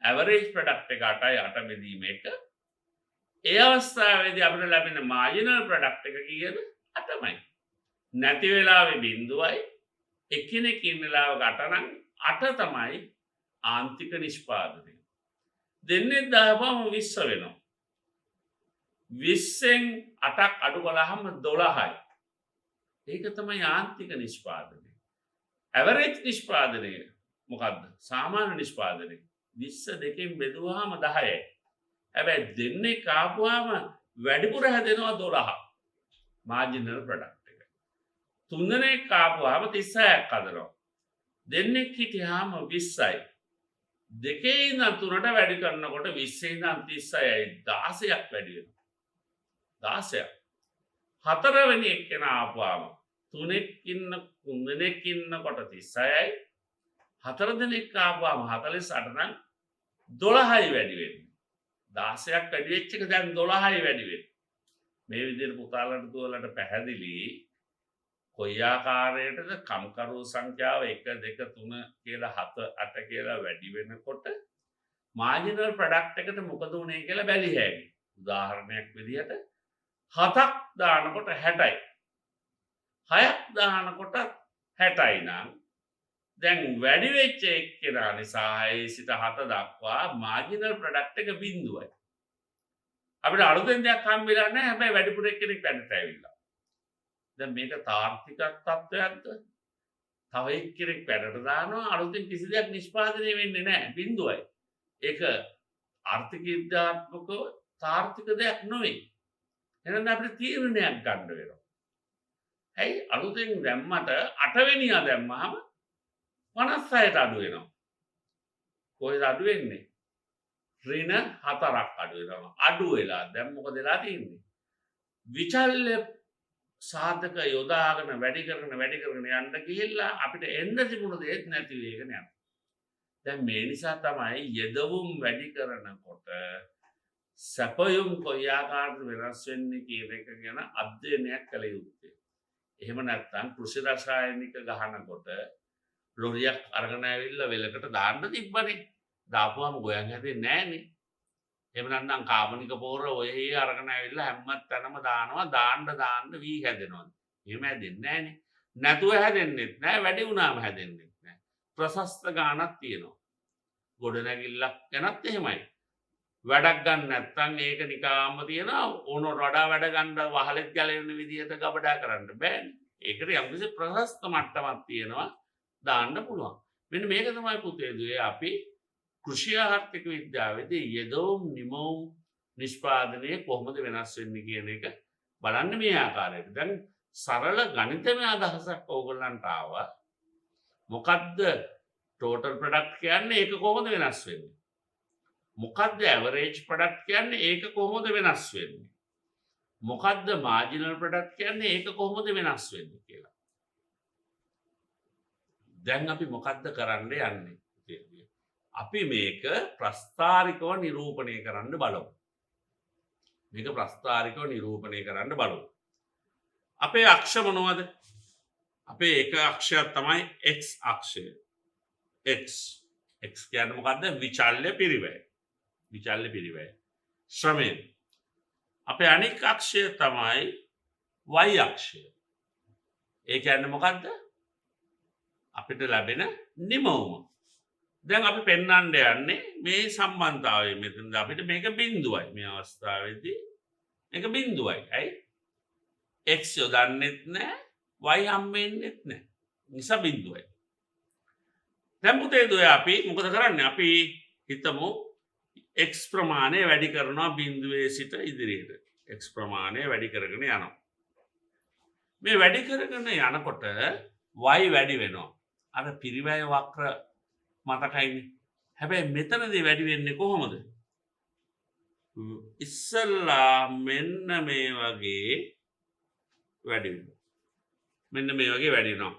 ඇවරේජ් ප්‍රොඩක්ට් එක 8යි 8 බෙදීම 1. ඒ අවස්ථාවේදී අපිට ලැබෙන මාර්ජිනල් ප්‍රොඩක්ට් එක කීයද? 8යි. නැති වෙලාවේ බිඳුවයි. එකිනෙක ඉන්න වෙලාවක 8 නම් 8 තමයි ආන්තික නිෂ්පාදනය. දෙන්නේ දාපුවම 20 වෙනවා. 20න් 8ක් අඩු කළාම 12යි. ඒක තමයි ආන්තික නිෂ්පාදනය. ඇවරේජ් නිෂ්පාදනය මොකද්ද? සාමාන්‍ය නිෂ්පාදනය 20 දෙකෙන් බෙදුවාම 10යි. හැබැයි දෙන්නේ කාපුවාම වැඩිපුර හැදෙනවා 12. මාජිනල් ප්‍රොඩක්ට් එක. තුන් දෙනෙක් ආපුවාම 36ක් හදනවා. දෙන්නෙක් හිටියාම 20යි. දෙකේ ඉඳන් තුනට වැඩි කරනකොට 20 ඉඳන් 36යි 16ක් වැඩි වෙනවා. 16ක්. හතරවෙනි එක්කෙනා ආපුවාම තුන් දෙනෙක් ඉන්නකොට 36යි. හතර දෙනෙක් ආපුවාම 48 නම් 12යි වැඩි වෙන්නේ. 16ක් වැඩි වෙච්ච එක දැන් 12යි වැඩි වෙන්නේ. මේ විදිහට පුතාලට දුවලට පැහැදිලි කොයි ආකාරයටද කම්කරු සංඛ්‍යාව 1 2 3 කියලා 7 8 කියලා වැඩි වෙනකොට මාජිනල් ප්‍රොඩක්ට් එකට මොකද උනේ කියලා බැලිය හැකියි. උදාහරණයක් විදිහට 7ක් දානකොට 60යි. 6ක් දානකොට 60යි නම් දැන් වැඩි වෙච්ච එක්කෙනා නිසා 6 සිට 7 දක්වා මාජිනල් ප්‍රොඩක්ට් එක බිඳුවයි. අපිට අලුතෙන් දෙයක් හම්බෙලා නැහැ. හැබැයි වැඩිපුර එක්කෙනෙක් වැඩට ඇවිල්ලා. දැන් මේක තාර්කික තත්ත්වයක්ද? තව එක්කෙනෙක් වැඩට දානවා අලුතෙන් කිසි දෙයක් නිෂ්පාදනය වෙන්නේ නැහැ. බිඳුවයි. ඒක ආර්ථික විද්‍යාත්මකව තාර්කික දෙයක් නෙවෙයි. එහෙනම් අපිට තීරණයක් ගන්න වෙනවා. ඇයි අලුතෙන් දැම්මට 8 වෙනියා දැම්මහම 56ට අඩු වෙනවා. කොහෙද අඩු වෙන්නේ? ඍණ 4ක් අඩු වෙනවා. අඩු වෙලා දැන් මොකද වෙලා තියෙන්නේ? විචල්්‍ය සාධක යොදාගෙන වැඩි කරගෙන යන්න ගිහිල්ලා අපිට එන්න තිබුණ දේත් නැති වෙගෙන යනවා. දැන් මේ නිසා තමයි යෙදවුම් වැඩි කරනකොට සැපයුම් කොයි ආකාරයට වෙනස් වෙන්නේ කියන එක ගැන අධ්‍යයනයක් කළ යුත්තේ. එහෙම නැත්නම් කෘෂි රසායනික ගහනකොට ලොරියක් අරගෙන ඇවිල්ලා වෙලකට දාන්න තිබ්බනේ. දාපුවම ගොයන් හැදෙන්නේ නැහනේ. එහෙම නැත්නම් කාබනික පොර ඔය අරගෙන ඇවිල්ලා හැම තැනම දානවා දාන්න වී හැදෙනවා. එහෙම හැදෙන්නේ නැහනේ. නැතුව හැදෙන්නෙත් නැහැ වැඩි වුණාම හැදෙන්නෙත් නැහැ. ප්‍රශස්ත ගාණක් තියෙනවා. ගොඩනැගිල්ලක් ගැනත් එහෙමයි. වැඩක් ගන්න නැත්නම් ඒක නිකාම්ම තියෙනවා ඕනට වඩා වැඩ ගන්න වහලෙත් ගැලවෙන විදිහට ගබඩා කරන්න බෑනේ. ඒකට යම්කිසි ප්‍රශස්ත මට්ටමක් තියෙනවා දාන්න පුළුවන්. මෙන්න මේක තමයි පුතේ දුවේ අපි කෘෂි ආර්ථික විද්‍යාවේදී යෙදවුම් නිමවුම් නිෂ්පාදනය කොහොමද වෙනස් වෙන්නේ කියන එක බලන්න මේ ආකාරයට. දැන් සරල ගණිතමය අදහසක් ඕගොල්ලන්ට ආවා. මොකද්ද ටෝටල් ප්‍රොඩක්ට් කියන්නේ ඒක කොහොමද වෙනස් වෙන්නේ? මොකද්ද ඇවරේජ් ප්‍රොඩක්ට් කියන්නේ ඒක කොහොමද වෙනස් වෙන්නේ? මොකද්ද මාර්ජිනල් ප්‍රොඩක්ට් කියන්නේ ඒක කොහොමද වෙනස් වෙන්නේ කියලා. දැන් අපි මොකද්ද කරන්න යන්නේ? අපි මේක ප්‍රස්ථාරිකව නිරූපණය කරන්න බලමු. මේක ප්‍රස්ථාරිකව නිරූපණය කරන්න බලමු. අපේ අක්ෂ මොනවද? අපේ එක අක්ෂයක් තමයි x අක්ෂය. x කියන්නේ මොකද්ද? විචල්්‍ය පිරිවැය. විචල්්‍ය පිරිවැය. ශ්‍රමය. අපේ අනික් අක්ෂය තමයි y අක්ෂය. ඒ කියන්නේ මොකද්ද? අපිට ලැබෙන නිමවුම. දැන් අපි පෙන්වන්න යන්නේ මේ සම්බන්ධතාවය. මෙතනද අපිට මේක බිඳුවයි. මේ අවස්ථාවේදී මේක බිඳුවයි. ඇයි? x යොදන්නෙත් නැහැ, y හම් වෙන්නෙත් නැහැ. නිසා බිඳුවයි. දැන් පුතේ දුවේ අපි මොකද කරන්නේ? අපි හිතමු x ප්‍රමාණය වැඩි කරනවා බිඳුවේ සිට ඉදිරියට. x ප්‍රමාණය වැඩි කරගෙන යනවා. මේ වැඩි කරගෙන යනකොට y වැඩි වෙනවා. අර පිරිවැය වක්‍ර මතකයිනේ. හැබැයි මෙතනදී වැඩි වෙන්නේ කොහොමද? ඉස්සල්ලා මෙන්න මේ වගේ වැඩි වෙනවා. මෙන්න මේ වගේ වැඩි වෙනවා.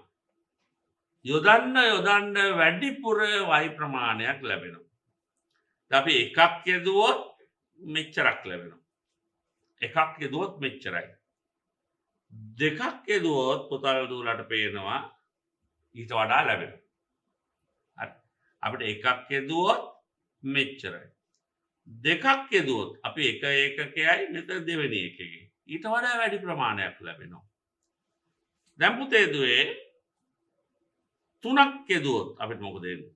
යොදන්න වැඩිපුර y ප්‍රමාණයක් ලැබෙනවා. අපි එකක් යදුවොත් මෙච්චරක් ලැබෙනවා. එකක් යදුවොත් මෙච්චරයි. දෙකක් යදුවොත් පුතල් දුවලට පේනවා ඊට වඩා ලැබෙනවා. අපිට එකක් යදුවොත් මෙච්චරයි. දෙකක් යදුවොත් අපි එක ඒකකයයි මෙතන දෙවෙනි එකකේ. ඊට වඩා වැඩි ප්‍රමාණයක් ලැබෙනවා. දැන් පුතේ දුවේ තුනක් යදුවොත් අපිට මොකද වෙන්නේ?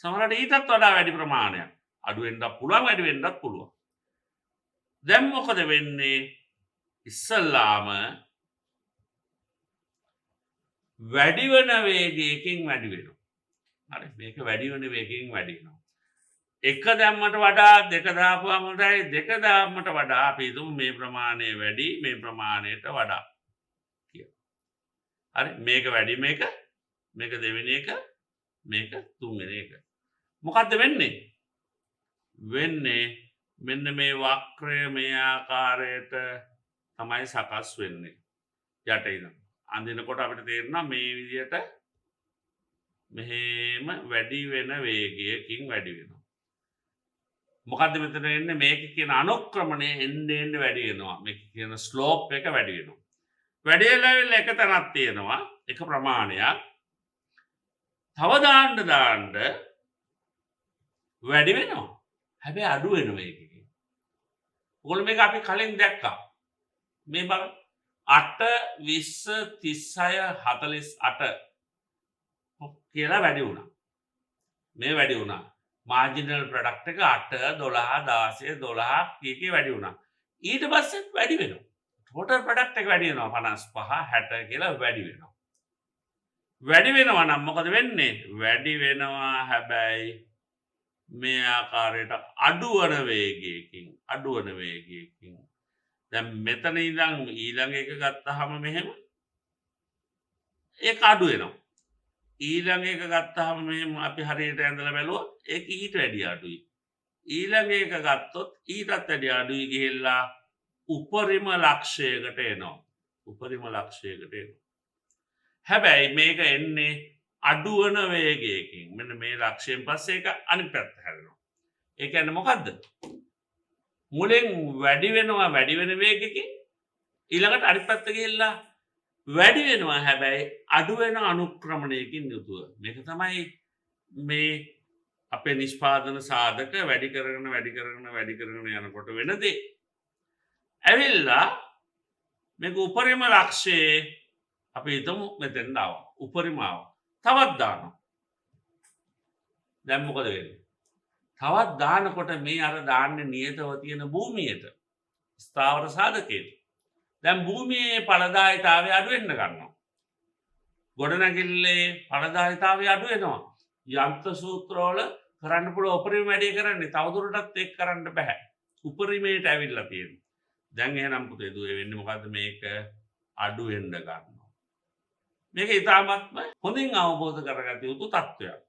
සමහරවිට ඊටත් වඩා වැඩි ප්‍රමාණයක්. අඩු වෙන්නත් පුළුවන් වැඩි වෙන්නත් පුළුවන්. දැන් මොකද වෙන්නේ? ඉස්සල්ලාම වැඩි වෙන වේගයකින් වැඩි වෙනවා. හරි මේක වැඩි වෙන වේගයෙන් වැඩි වෙනවා. එක දැම්මට වඩා දෙක දාපුවාම හොඳයි දෙක දාම්මට වඩා අපි හිතමු මේ ප්‍රමාණය වැඩි මේ ප්‍රමාණයට වඩා කියලා. හරි මේක වැඩි මේක දෙවෙනි එක මේක තුන්වෙනි එක. මොකද්ද වෙන්නේ? වෙන්නේ මෙන්න මේ වක්‍රය මේ ආකාරයට තමයි සකස් වෙන්නේ. යට ඉඳන් අඳිනකොට අපිට තේරෙනවා මේ විදියට මෙහෙම වැඩි වෙන වේගයකින් වැඩි වෙනවා. මොකද්ද මෙතන එන්නේ මේක කියන අනුක්‍රමණය එන්න වැඩි වෙනවා. මේක කියන ස්ලෝප් එක වැඩි වෙනවා. වැඩි වෙලා එක තැනක් තියෙනවා එක ප්‍රමාණයක්. තව දාන්න වැඩි වෙනවා. හැබැයි අඩු වෙනවා ඒකකින්. ඔයගොල්ලෝ මේක අපි කලින් දැක්කා. මේ බලන්න 8 20 36 48 කියලා වැඩි වුණා. මේ වැඩි වුණා. මාර්ජිනල් ප්‍රොඩක්ට් එක 8 12 16 12 කීකේ වැඩි වුණා. ඊට පස්සේ වැඩි වෙනවා. ටෝටල් ප්‍රොඩක්ට් එක වැඩි වෙනවා 55 60 කියලා වැඩි වෙනවා. වැඩි වෙනවා නම් මොකද වෙන්නේ? වැඩි වෙනවා හැබැයි මේ ආකාරයට අඩුවන වේගයකින් දැන් මෙතන ඉඳන් ඊළඟ එක ගත්තාම මෙහෙම ඒක අඩු වෙනවා. ඊළඟ එක ගත්තාම මෙහෙම අපි හරියට ඇඳලා බැලුවොත් ඒක ඊට වැඩිය අඩුයි. ඊළඟ එක ගත්තොත් ඊටත් වැඩිය අඩුයි ගිහිල්ලා උපරිම ලක්ෂයකට එනවා. හැබැයි මේක එන්නේ අඩුවන වේගයකින්. මෙන්න මේ ලක්ෂයෙන් පස්සේ ඒක අනිත් පැත්ත හැරෙනවා. ඒ කියන්නේ මොකද්ද? මුලින් වැඩි වෙන වේගයකින් ඊළඟට අනිත් පැත්ත ගිහිල්ලා වැඩි වෙනවා හැබැයි අඩු වෙන අනුක්‍රමණයකින් යුතුව. මේක තමයි මේ අපේ නිෂ්පාදන සාධක වැඩි කරගෙන යනකොට වෙන දේ. ඇවිල්ලා මේක උපරිම ලක්ෂයේ අපි හිතමු මෙතෙන් ආවා. උපරිම ආවා. තවත් දානවා. දැන් මොකද වෙන්නේ? තවත් දානකොට මේ අර දාන්නේ නියතව තියෙන භූමියට ස්ථාවර සාධකයට. දැන් භූමියේ ඵලදායීතාවය අඩු වෙන්න ගන්නවා. ගොඩනැගිල්ලේ ඵලදායීතාවය අඩු වෙනවා. යන්ත්‍ර සූත්‍රවල කරන්න පුළුවන් උපරිම වැඩේ කරන්නේ තවදුරටත් ඒක කරන්න බෑ. උපරිමයට ඇවිල්ලා තියෙනවා. දැන් එහෙනම් පුතේ දුවේ වෙන්නේ මොකද්ද? මේක අඩු වෙන්න ගන්නවා. මේක ඉතාමත්ම හොඳින් අවබෝධ කරගත යුතු තත්ත්වයක්.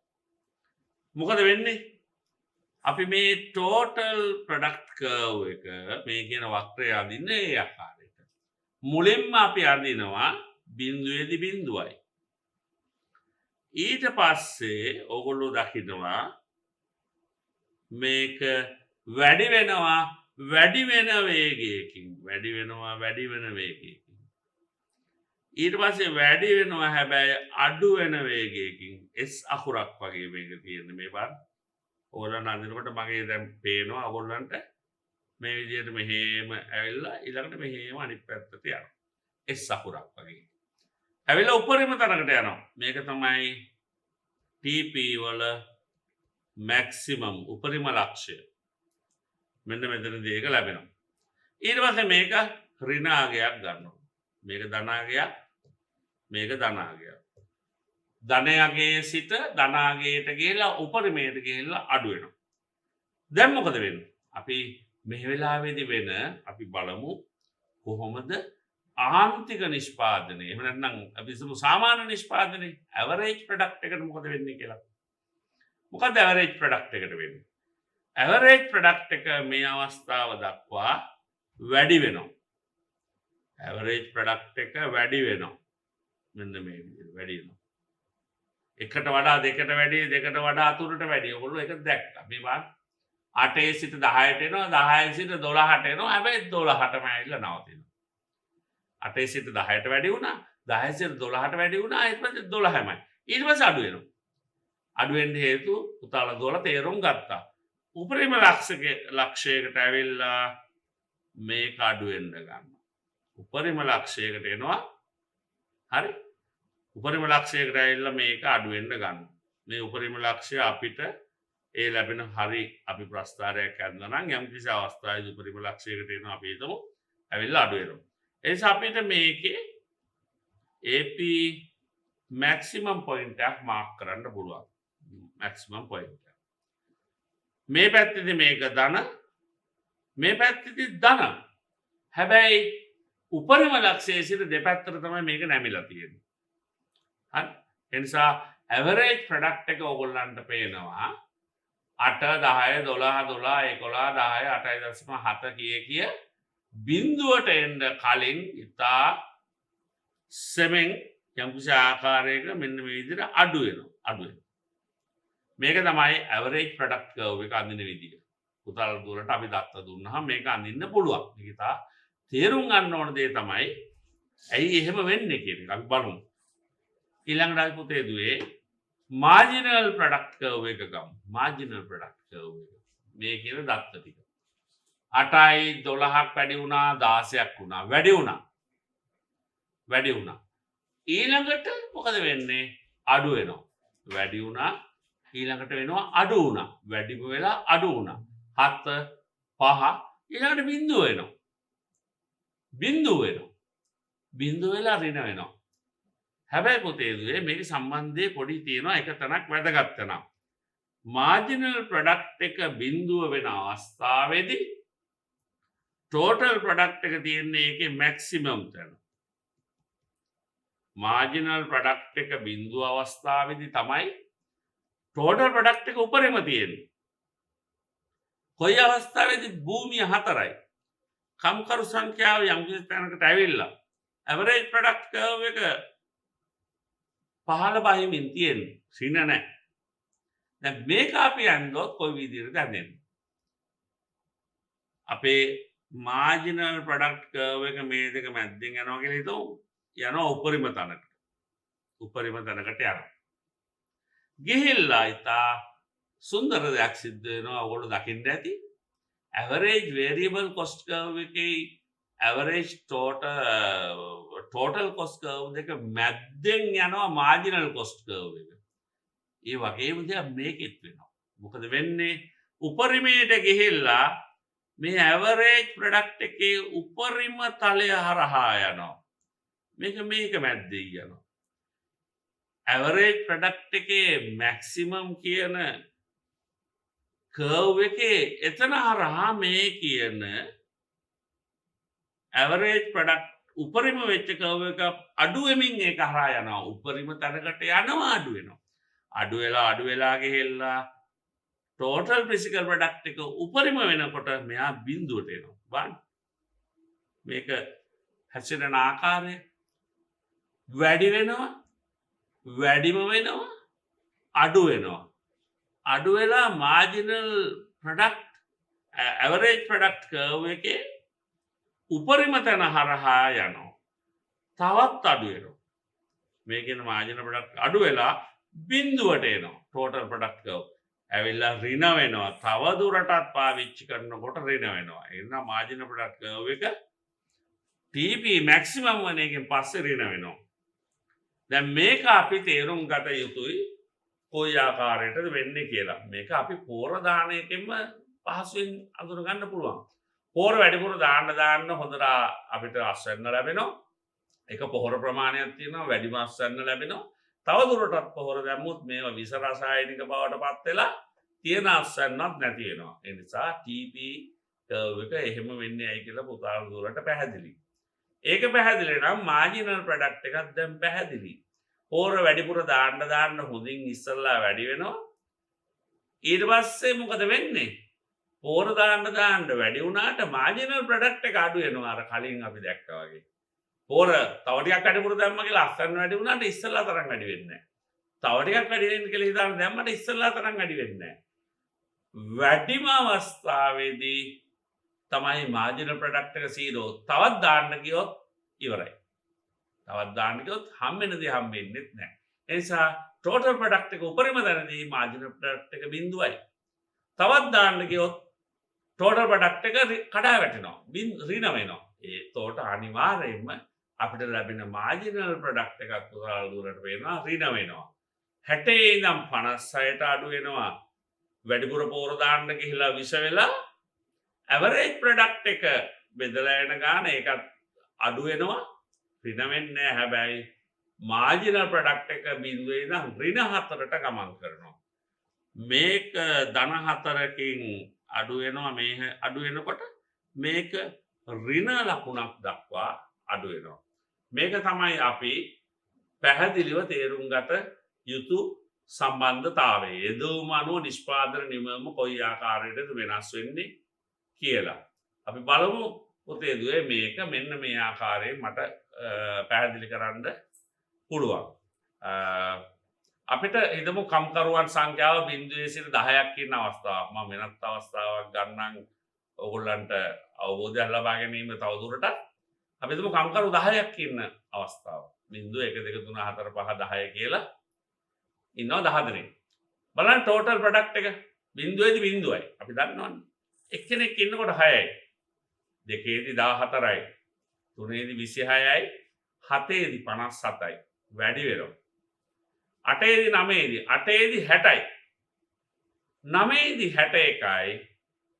මොකද වෙන්නේ? අපි මේ ටෝටල් ප්‍රොඩක්ට් කර්ව් එක මේ කියන වක්‍රය අඳින්නේ ඒ ආකාරයට. මුලින්ම අපි අඳිනවා බිඳුවේදී බිඳුවයි. ඊට පස්සේ ඕගොල්ලෝ දකිනවා මේක වැඩි වෙන වේගයකින්. ඊට පස්සේ වැඩි වෙනවා හැබැයි අඩු වෙන වේගයකින්. S අකුරක් වගේ මේක තියෙන්නේ මේ බලන්න. ඕගොල්ලන් අඳිනකොට මගේ දැන් පේනවා ඕගොල්ලන්ට මේ විදිහට මෙහෙම ඇවිල්ලා ඊළඟට මෙහෙම අනිත් පැත්තට යනවා. S අකුරක් වගේ. ඇවිල්ලා උඩරිම තැනකට යනවා. මේක තමයි TP වල මැක්සිමම් උපරිම ලක්ෂ්‍ය. මෙන්න මෙතනදී ඒක ලැබෙනවා. ඊට පස්සේ මේක ඍණාගයක් ගන්නවා. මේක ධනාගයක් මේක ධනාගයක්. ධනයගේ සිට ධනාගයට ගිහිල්ලා උපරිමයට ගිහිල්ලා අඩු වෙනවා. දැන් මොකද වෙන්නේ? අපි මේ වෙලාවේදී අපි බලමු කොහොමද ආන්තික නිෂ්පාදනය. එහෙම නැත්නම් අපි හිතමු සාමාන්‍ය නිෂ්පාදනය ඇවරේජ් ප්‍රොඩක්ට් එකට මොකද වෙන්නේ කියලා. මොකද ඇවරේජ් ප්‍රොඩක්ට් එකට වෙන්නේ? ඇවරේජ් ප්‍රොඩක්ට් එක මේ අවස්ථාව දක්වා වැඩි වෙනවා. ඇවරේජ් ප්‍රොඩක්ට් එක වැඩි වෙනවා. මෙන්න මේ විදිහට වැඩි වෙනවා. එකට වඩා දෙකට වැඩි දෙකට වඩා තුනට වැඩි. ඔයගොල්ලෝ ඒක දැක්කා. මේ බලන්න 8 සිට 10ට එනවා 10 සිට 12ට එනවා. හැබැයි 12ටම ඇවිල්ලා නවතිනවා. 8 සිට 10ට වැඩි වුණා 10 සිට 12ට වැඩි වුණා ඊට පස්සේ 12මයි. ඊට පස්සේ අඩු වෙනවා. අඩු වෙන්න හේතු පුතාලා 12 තේරුම් ගත්තා. උපරිම ලක්ෂයකට ඇවිල්ලා මේක අඩු වෙන්න ගන්නවා. උපරිම ලක්ෂයකට එනවා. හරි? උපරිම ලක්ෂයකට ඇවිල්ලා මේක අඩු වෙන්න ගන්නවා. මේ උපරිම ලක්ෂය අපිට ඒ ලැබෙන හරි අපි ප්‍රස්ථාරයක් ගන්නවා නම් යම් කිසි අවස්ථාවකදී උපරිම ලක්ෂයකට එනවා අපි හිතමු ඇවිල්ලා අඩු වෙනවා. ඒ නිසා අපිට මේකේ AP maximum point එකක් මාක් කරන්න පුළුවන්. maximum point එක. මේ පැත්තේදී මේක ධන මේ පැත්තේදී ධන. හැබැයි උපරිම ලක්ෂයේ සිට දෙපැත්තට තමයි මේක නැමිලා තියෙන්නේ. හරි. ඒ නිසා ඇවරේජ් ප්‍රොඩක්ට් එක ඕගොල්ලන්ට පේනවා 8 10 12 12 11 10 8.7 කිය බිඳුවට එන්න කලින් ඉතා සෙමෙන් යම්කිසි ආකාරයක මෙන්න මේ විදිහට අඩු වෙනවා. මේක තමයි ඇවරේජ් ප්‍රොඩක්ට් කර්ව් එක අඳින විදිහ. උතල් දුරට අපි දත්ත දුන්නාම මේක අඳින්න පුළුවන්. මේක ඉතා තේරුම් ගන්න ඕන දේ තමයි ඇයි එහෙම වෙන්නේ කියන එක අපි බලමු. ඊළඟට අපි පුතේ දුවේ මාර්ජිනල් ප්‍රොඩක්ට් කර්ව් එක ගමු. මාර්ජිනල් ප්‍රොඩක්ට් කර්ව් එක. මේ කියන දත්ත ටික. 8යි 12ක් වැඩි වුණා 16ක් වුණා. වැඩි වුණා. ඊළඟට මොකද වෙන්නේ? අඩු වෙනවා. වැඩි වුණා ඊළඟට වෙනවා අඩු වුණා. වැඩිම වෙලා අඩු වුණා. 7 5 ඊළඟට බිඳුව වෙනවා. බිඳුව වෙලා ඍණ වෙනවා. හැබැයි පුතේ දුවේ මේක සම්බන්ධයේ පොඩි තියෙනවා එක තැනක් වැදගත් තැනක්. මාර්ජිනල් ප්‍රොඩක්ට් එක බිඳුව වෙන අවස්ථාවේදී ටෝටල් ප්‍රොඩක්ට් එක තියෙන්නේ ඒකේ මැක්සිමම් තැන. මාර්ජිනල් ප්‍රොඩක්ට් එක බිඳුව අවස්ථාවේදී තමයි ටෝටල් ප්‍රොඩක්ට් එක උපරිම තියෙන්නේ. කොයි අවස්ථාවේදී භූමිය 4යි. කම්කරු සංඛ්‍යාව යම් කිසි තැනකට ඇවිල්ලා ඇවරේජ් ප්‍රොඩක්ට් කර්ව් එක 15 බහිමින් තියෙන්නේ. සින නැහැ. දැන් මේක අපි අඳොත් කොයි විදිහටද අඳින්නේ? අපේ මාර්ජිනල් ප්‍රොඩක්ට් කර්ව් එක මේ දෙක මැද්දෙන් යනවා කියලා හිතමු. යනවා උපරිම තැනකට. යනවා. ගිහිල්ලා ඉතා සුන්දර දෙයක් සිද්ධ වෙනවා. ඔයගොල්ලෝ දකින්න ඇති. ඇවරේජ් වේරියබල් කොස්ට් කර්ව් එකේ ඇවරේජ් ටෝටල් කොස්ට් කර්ව් දෙක මැද්දෙන් යනවා මාර්ජිනල් කොස්ට් කර්ව් එක. ඒ වගේම දෙයක් මේකෙත් වෙනවා. මොකද වෙන්නේ? උපරිමයට ගිහිල්ලා මේ ඇවරේජ් ප්‍රොඩක්ට් එකේ උපරිම තලය හරහා යනවා. මේක මැද්දේ යනවා. ඇවරේජ් ප්‍රොඩක්ට් එකේ මැක්සිමම් කියන කර්ව් එකේ එතන හරහා මේ කියන ඇවරේජ් ප්‍රොඩක්ට් උපරිම වෙච්ච කර්ව් එක අඩු වෙමින් ඒක හරහා යනවා. උපරිම තැනකට යනවා අඩු වෙනවා. අඩු වෙලා ගිහිල්ලා ටෝටල් ෆිසිකල් ප්‍රොඩක්ට් එක උපරිම වෙනකොට මෙයා බිඳුවට එනවා. බලන්න. මේක හැසිරෙන ආකාරය වැඩි වෙනවා, වැඩිම වෙනවා, අඩු වෙනවා. අඩු වෙලා මාර්ජිනල් ප්‍රොඩක්ට් ඇවරේජ් ප්‍රොඩක්ට් කර්ව් එකේ උපරිම තැන හරහා යනවා. තවත් අඩු වෙනවා. මේකෙන මාර්ජිනල් ප්‍රොඩක්ට් අඩු වෙලා බිඳුවට එනවා. ටෝටල් ප්‍රොඩක්ට් කර්ව් ඇවිල්ලා ඍණ වෙනවා. තව දුරටත් පාවිච්චි කරනකොට ඍණ වෙනවා. ඒ නිසා මාර්ජිනල් ප්‍රොඩක්ට් කර්ව් එක TP මැක්සිමම් වන එකෙන් පස්සේ ඍණ වෙනවා. දැන් මේක අපි තේරුම් ගත යුතුයි කොයි ආකාරයටද වෙන්නේ කියලා. මේක අපි පෝර දාන එකෙන්ම පහසුවෙන් අඳුර ගන්න පුළුවන්. පෝර වැඩිපුර දාන්න හොඳට අපිට අස්වැන්න ලැබෙනවා. ඒක පොහොර ප්‍රමාණයක් තියෙනවා වැඩිම අස්වැන්න ලැබෙනවා. තව දුරටත් පොහොර දැම්මොත් මේවා විස රසායනික බවට පත් වෙලා තියෙන අස්වැන්නක් නැති වෙනවා. ඒ නිසා TP කර්ව් එක එහෙම වෙන්නේ ඇයි කියලා පුතාල දුරට පැහැදිලි. ඒක පැහැදිලි නම් මාර්ජිනල් ප්‍රොඩක්ට් එකක් දැන් පැහැදිලි. පෝර වැඩිපුර දාන්න හොඳින් ඉස්සල්ලා වැඩි වෙනවා. ඊට පස්සේ මොකද වෙන්නේ? පෝර දාන්න වැඩි වුණාට මාර්ජිනල් ප්‍රොඩක්ට් එක අඩු වෙනවා. අර කලින් අපි දැක්කා වගේ. පෝර තව ටිකක් වැඩිපුර දැම්ම කියලා අස්සන්න වැඩි වුණාට ඉස්සල්ලා තරම් වැඩි වෙන්නේ නැහැ. තව ටිකක් වැඩි වෙන්න කියලා හිතාන දැම්මට ඉස්සල්ලා තරම් වැඩි වෙන්නේ නැහැ. වැඩිම අවස්ථාවේදී තමයි මාර්ජිනල් ප්‍රොඩක්ට් එක 0. තවත් දාන්න ගියොත් ඉවරයි. තවත් දාන්න ගියොත් හම්බෙන දේ හම්බෙන්නේ නැහැ. ඒ නිසා ටෝටල් ප්‍රොඩක්ට් එක උපරිම තැනදී මාර්ජිනල් ප්‍රොඩක්ට් එක බිඳුවයි. තවත් දාන්න ගියොත් ටෝටල් ප්‍රොඩක්ට් එක කඩා වැටෙනවා. ඍණ වෙනවා. ඒතකොට අනිවාර්යයෙන්ම අපිට ලැබෙන මාර්ජිනල් ප්‍රොඩක්ට් එකක් උසාවි දුරට වෙනවා ඍණ වෙනවා. 60 ඉඳන් 56ට අඩු වෙනවා. වැඩිපුර පෝර දාන්න ගිහිලා විස වෙලා ඇවරේජ් ප්‍රොඩක්ට් එක බෙදලා යන ගාන ඒකත් අඩු වෙනවා. ඍණ වෙන්නේ නැහැ. හැබැයි මාර්ජිනල් ප්‍රොඩක්ට් එක බිඳුවේ ඉඳන් ඍණ 4ට ගමන් කරනවා. මේක ධන 4කින් අඩු වෙනවා මේ අඩු වෙනකොට මේක ඍණ ලකුණක් දක්වා අඩු වෙනවා. මේක තමයි අපි පැහැදිලිව තේරුම් ගත යුතු සම්බන්ධතාවය. යෙදවුම අනුව නිෂ්පාදන නිමවීම කොයි ආකාරයකටද වෙනස් වෙන්නේ කියලා. අපි බලමු පොතේ දුවේ මේක මෙන්න මේ ආකාරයෙන් මට පැහැදිලි කරන්න පුළුවන්. අපිට හිතමු කම්කරුවන් සංඛ්‍යාව 0 සිට 10ක් ඉන්න අවස්ථාවක්. මම වෙනත් අවස්ථාවක් ගන්නම් ඔයගොල්ලන්ට අවබෝධයක් ලබා ගැනීම තවදුරටත්. අපි හිතමු කම්කරු 10ක් ඉන්න අවස්ථාව. 0 1 2 3 4 5 10 කියලා ඉන්නවා 10 දෙනෙක්. බලන්න ටෝටල් ප්‍රොඩක්ට් එක 0ේදී 0යි. අපි දන්නවනේ. එක්කෙනෙක් ඉන්නකොට 6යි. දෙකේදී 14යි. තුනේදී 26යි. හතේදී 57යි. වැඩි වෙනවා. 8ේදී 9ේදී 8ේදී 60යි. 9ේදී 61යි.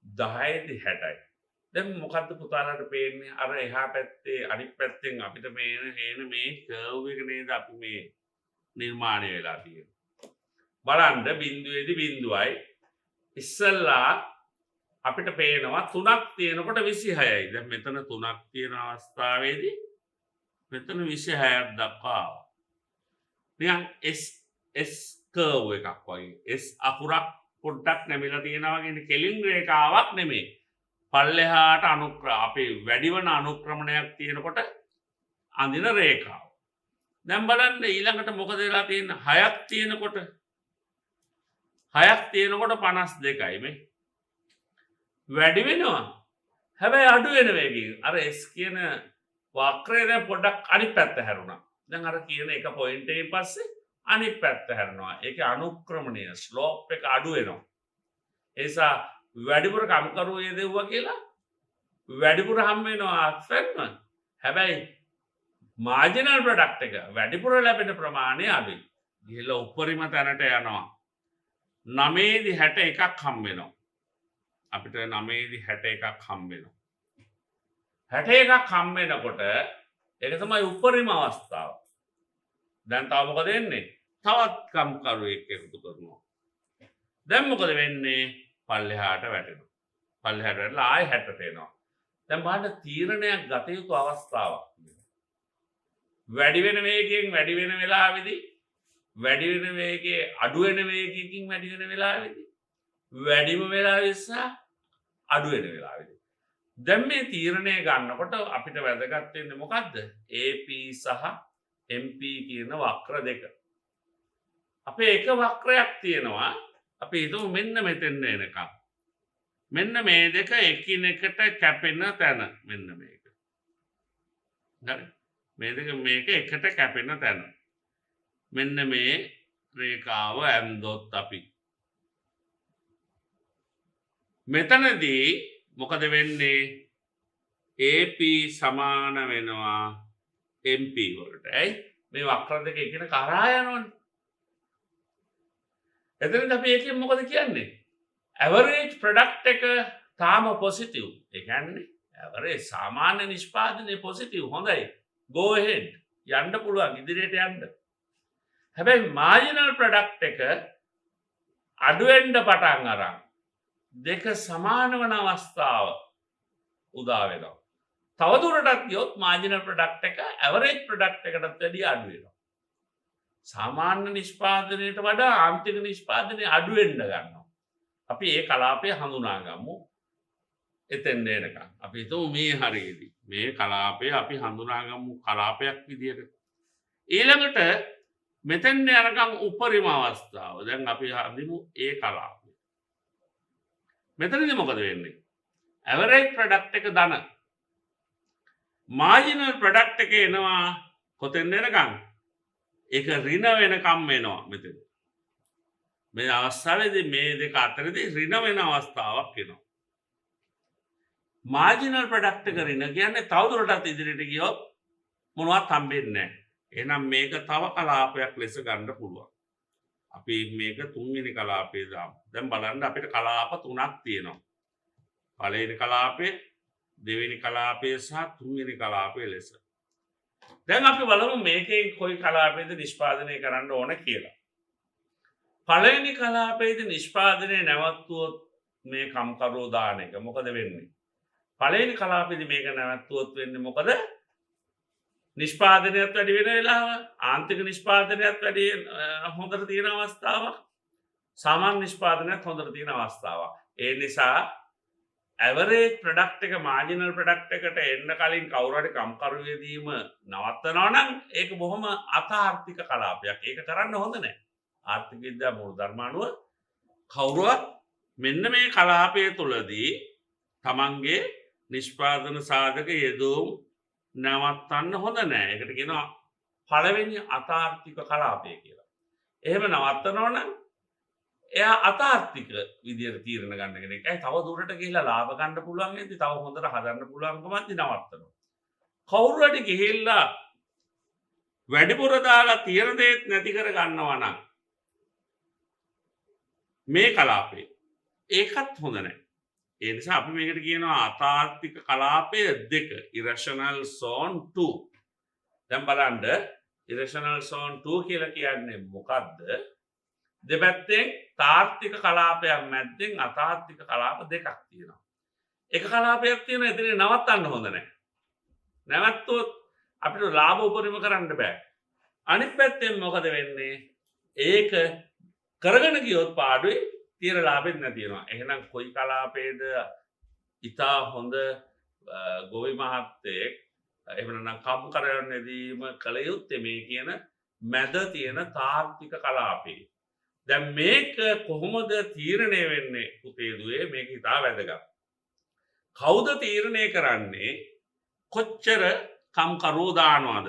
10ේදී 60යි. දැන් මොකද්ද පුතාලට පේන්නේ? අර එහා පැත්තේ අනිත් පැත්තෙන් අපිට මේන මේ කර්ව් එක නේද අපි මේ නිර්මාණය වෙලා තියෙන්නේ. බලන්න 0ේදී 0යි. ඉස්සල්ලා අපිට පේනවා 3ක් තියෙනකොට 26යි. දැන් මෙතන 3ක් තියෙන අවස්ථාවේදී මෙතන 26ක් දක්වා ආවා. නිකන් S කර්ව් එකක් වගේ. S අකුරක් පොඩ්ඩක් නැමිලා තියෙනවා වගේ කෙලින් රේඛාවක් නෙමෙයි. පල්ලෙහාට අපි වැඩිවන අනුක්‍රමණයක් තියෙනකොට අඳින රේඛාව. දැන් බලන්න ඊළඟට මොකද වෙලා තියෙන්නේ? 6ක් තියෙනකොට 52යි මේ. වැඩි වෙනවා. හැබැයි අඩු වෙන වේගයෙන්. අර S කියන වක්‍රය දැන් පොඩ්ඩක් අනිත් පැත්ත හැරුණා. දැන් අර කියන එක පොයින්ට් එකෙන් පස්සේ අනිත් පැත්ත හැරෙනවා. ඒකේ අනුක්‍රමණය ස්ලෝප් එක අඩු වෙනවා. ඒ නිසා වැඩිපුර කම්කරුවෝ යෙදුවා කියලා වැඩිපුර හම් වෙනවා අත්වෙන්න. හැබැයි මාර්ජිනල් ප්‍රොඩක්ට් එක වැඩිපුර ලැබෙන ප්‍රමාණය අඩුයි. ගිහලා උපරිම තැනට යනවා. 9ේදී 61ක් හම් වෙනවා. අපිට 9ේදී 61ක් හම් වෙනවා. 61ක් හම් වෙනකොට ඒක තමයි උපරිම අවස්ථාව. දැන් තව මොකද වෙන්නේ? තවත් කම්කරුවෙක් එකතු කරනවා. දැන් මොකද වෙන්නේ? පල්ලෙහාට වැටෙනවා. පල්ලෙහාට වැටලා ආයෙ 60ට එනවා. දැන් බලන්න තීරණයක් ගත යුතු අවස්ථාවක්. වැඩි වෙන වේගයෙන් වැඩි වෙන වෙලාවෙදී වැඩි වෙන වේගයේ අඩු වෙන වේගයකින් වැඩි වෙන වෙලාවෙදී වැඩිම වෙලාවෙ සහ අඩු වෙන වෙලාවෙදී දැන් මේ තීරණය ගන්නකොට අපිට වැදගත් වෙන්නේ මොකද්ද? AP සහ MP කියන වක්‍ර දෙක. අපේ එක වක්‍රයක් තියෙනවා. අපි හිතමු මෙන්න මෙතෙන් එනකම්. මෙන්න මේ දෙක එකිනෙකට කැපෙන තැන මෙන්න මේක. හරි. මේ දෙක මේක එකට කැපෙන තැන. මෙන්න මේ රේඛාව ඇන්දොත් අපි. මෙතනදී මොකද වෙන්නේ? AP සමාන වෙනවා MP වලට. ඇයි? මේ වක්‍ර දෙක එකිනෙක කරා යනවනේ. එතනදී අපි එකෙන් මොකද කියන්නේ? ඇවරේජ් ප්‍රොඩක්ට් එක තාම පොසිටිව්. ඒ කියන්නේ ඇවරේජ් සාමාන්‍ය නිෂ්පාදනයේ පොසිටිව්. හොඳයි. go ahead. යන්න පුළුවන් ඉදිරියට යන්න. හැබැයි මාර්ජිනල් ප්‍රොඩක්ට් එක අඩු වෙන්න පටන් අරන් දෙක සමාන වන අවස්ථාව උදා වෙනවා. තවදුරටත් ගියොත් මාර්ජිනල් ප්‍රොඩක්ට් එක ඇවරේජ් ප්‍රොඩක්ට් එකටත් වැඩිය අඩු වෙනවා. සාමාන්‍ය නිෂ්පාදනයට වඩා ආන්තික නිෂ්පාදනය අඩු වෙන්න ගන්නවා. අපි ඒ කලාපය හඳුනා ගමු. එතෙන් එනකම් අපි හිතමු මේ හරියේදී මේ කලාපය අපි හඳුනා ගමු කලාපයක් විදියට. ඊළඟට මෙතෙන් යනකම් උපරිම අවස්ථාව. දැන් අපි හඳිමු ඒ කලාපය. මෙතනදී මොකද වෙන්නේ? ඇවරේජ් ප්‍රොඩක්ට් එක ධන. මාර්ජිනල් ප්‍රොඩක්ට් එක එනවා කොතෙන්ද එනකම්? ඒක ඍණ වෙනකම් එනවා මෙතන. මේ අවස්ථාවේදී මේ දෙක අතරේදී ඍණ වෙන අවස්ථාවක් එනවා. මාර්ජිනල් ප්‍රොඩක්ට් එක ඍණ කියන්නේ තවදුරටත් ඉදිරියට ගියොත් මොනවත් හම්බෙන්නේ නැහැ. එහෙනම් මේක තව කලාපයක් ලෙස ගන්න පුළුවන්. අපි මේක තුන්වෙනි කලාපයේ දාමු. දැන් බලන්න අපිට කලාප තුනක් තියෙනවා. පළවෙනි කලාපය, දෙවෙනි කලාපය සහ තුන්වෙනි කලාපය ලෙස. දැන් අපි බලමු මේකෙන් කොයි කලාපයද නිෂ්පාදනය කරන්න ඕන කියලා. පළවෙනි කලාපයේදී නිෂ්පාදනය නැවතුවොත් මේ කම්කරුවෝ දාන එක මොකද වෙන්නේ? පළවෙනි කලාපයේදී මේක නැවතුවොත් වෙන්නේ මොකද? නිෂ්පාදනයත් වැඩි වෙන වෙලාව, ආන්තික නිෂ්පාදනයත් වැඩි හොඳට තියෙන අවස්ථාවක්, සාමාන්‍ය නිෂ්පාදනයත් හොඳට තියෙන අවස්ථාවක්. ඒ නිසා ඇවරේජ් ප්‍රොඩක්ට් එක මාර්ජිනල් ප්‍රොඩක්ට් එකට එන්න කලින් කවුරු හරි කම්කරු යෙදීම නවත්තනවා නම් ඒක බොහොම අතාර්ථික කලාපයක්. ඒක කරන්න හොඳ නැහැ. ආර්ථික විද්‍යා මූලධර්ම අනුව කවුරුවත් මෙන්න මේ කලාපය තුලදී තමන්ගේ නිෂ්පාදන සාධක යෙදවුම් නවත්තන්න හොඳ නැහැ. ඒකට කියනවා පළවෙනි අතාර්ථික කලාපය කියලා. එහෙම නවත්තනවා නම් එයා අතාර්ථික විදියට තීරණ ගන්න කෙනෙක්. ඒ තව දුරට ගිහිල්ලා ලාභ ගන්න පුළුවන් වෙද්දි තව හොඳට හදන්න පුළුවන්කමක් නවත්තනවා. කවුරු හරි ගිහිල්ලා වැඩිපුර දාලා තියෙන දේත් නැති කර ගන්නවා නම් මේ කලාපේ ඒකත් හොඳ නැහැ. ඒ නිසා අපි මේකට කියනවා අතාර්ථික කලාපය දෙක, irrational zone 2. දැන් බලන්න irrational zone 2 කියලා කියන්නේ මොකද්ද? දෙපැත්තෙන් තාර්ථික කලාපයක් මැද්දෙන් අතාර්ථික කලාප දෙකක් තියෙනවා. එක කලාපයක් තියෙනවා එතන නවත්තන්න හොඳ නැහැ. නැවත්තොත් අපිට ලාභ උපරිම කරන්න බෑ. අනිත් පැත්තෙන් මොකද වෙන්නේ? ඒක කරගෙන ගියොත් පාඩුයි, තියෙන ලාභෙත් නැති වෙනවා. එහෙනම් කොයි කලාපේද ඉතා හොඳ ගොවි මහත්තයෙක් එහෙම නැත්නම් කම්කරවන්නේදීම කළ යුත්තේ මේ කියන මැද තියෙන තාර්ථික කලාපේ. දැන් මේක කොහොමද තීරණය වෙන්නේ පුතේ දුවේ? මේක ඉතා වැදගත්. කවුද තීරණය කරන්නේ කොච්චර කම්කරුවෝ දානවද?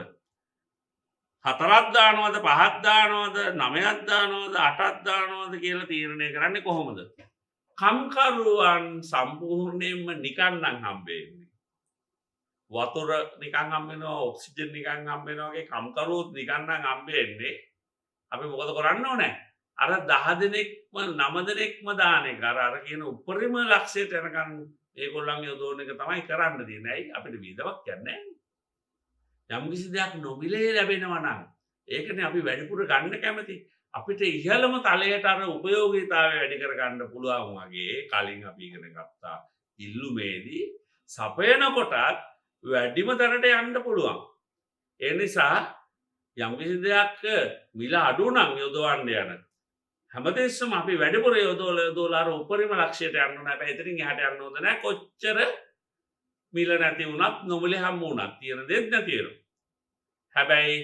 4ක් දානවද, 5ක් දානවද, 9ක් දානවද, 8ක් දානවද කියලා තීරණය කරන්නේ කොහොමද? කම්කරුවන් සම්පූර්ණයෙන්ම නිකන් නම් හම්බෙන්නේ. වතුර නිකන් හම්බ වෙනවා, ඔක්සිජන් නිකන් හම්බ වෙනවා වගේ කම්කරුවොත් නිකන් නම් හම්බෙන්නේ. අපි මොකද කරන්න ඕනේ? අර 10 දෙනෙක්ම 9 දෙනෙක්ම දාන එක අර කියන උපරිම ලක්ෂයට යනකම් ඒගොල්ලන්ගේ යොදවන එක තමයි කරන්න තියෙන්නේ. ඇයි? අපිට විදවක් යන්නේ නැහැ. යම් කිසි දෙයක් නොමිලේ ලැබෙනවා නම් ඒකනේ අපි වැඩිපුර ගන්න කැමති. අපිට ඉහළම තලයට අර උපයෝගීතාවය වැඩි කර ගන්න පුළුවන් වගේ කලින් අපි ඉගෙන ගත්තා ඉල්ලුමේදී සපයන කොටත් වැඩිම තරට යන්න පුළුවන්. ඒ නිසා යම් කිසි දෙයක් මිල අඩු නම් යොදවන්න යන හැමදෙස්සම අපි වැඩිපුර යොදවලා අර උපරිම ලක්ෂයට යන්න ඕන. හැබැයි එතනින් එහාට යන්න හොඳ නැහැ. කොච්චර මිල නැති වුණත් නොමිලේ හම්බ වුණත් තියෙන දෙයක් නැති වෙනවා. හැබැයි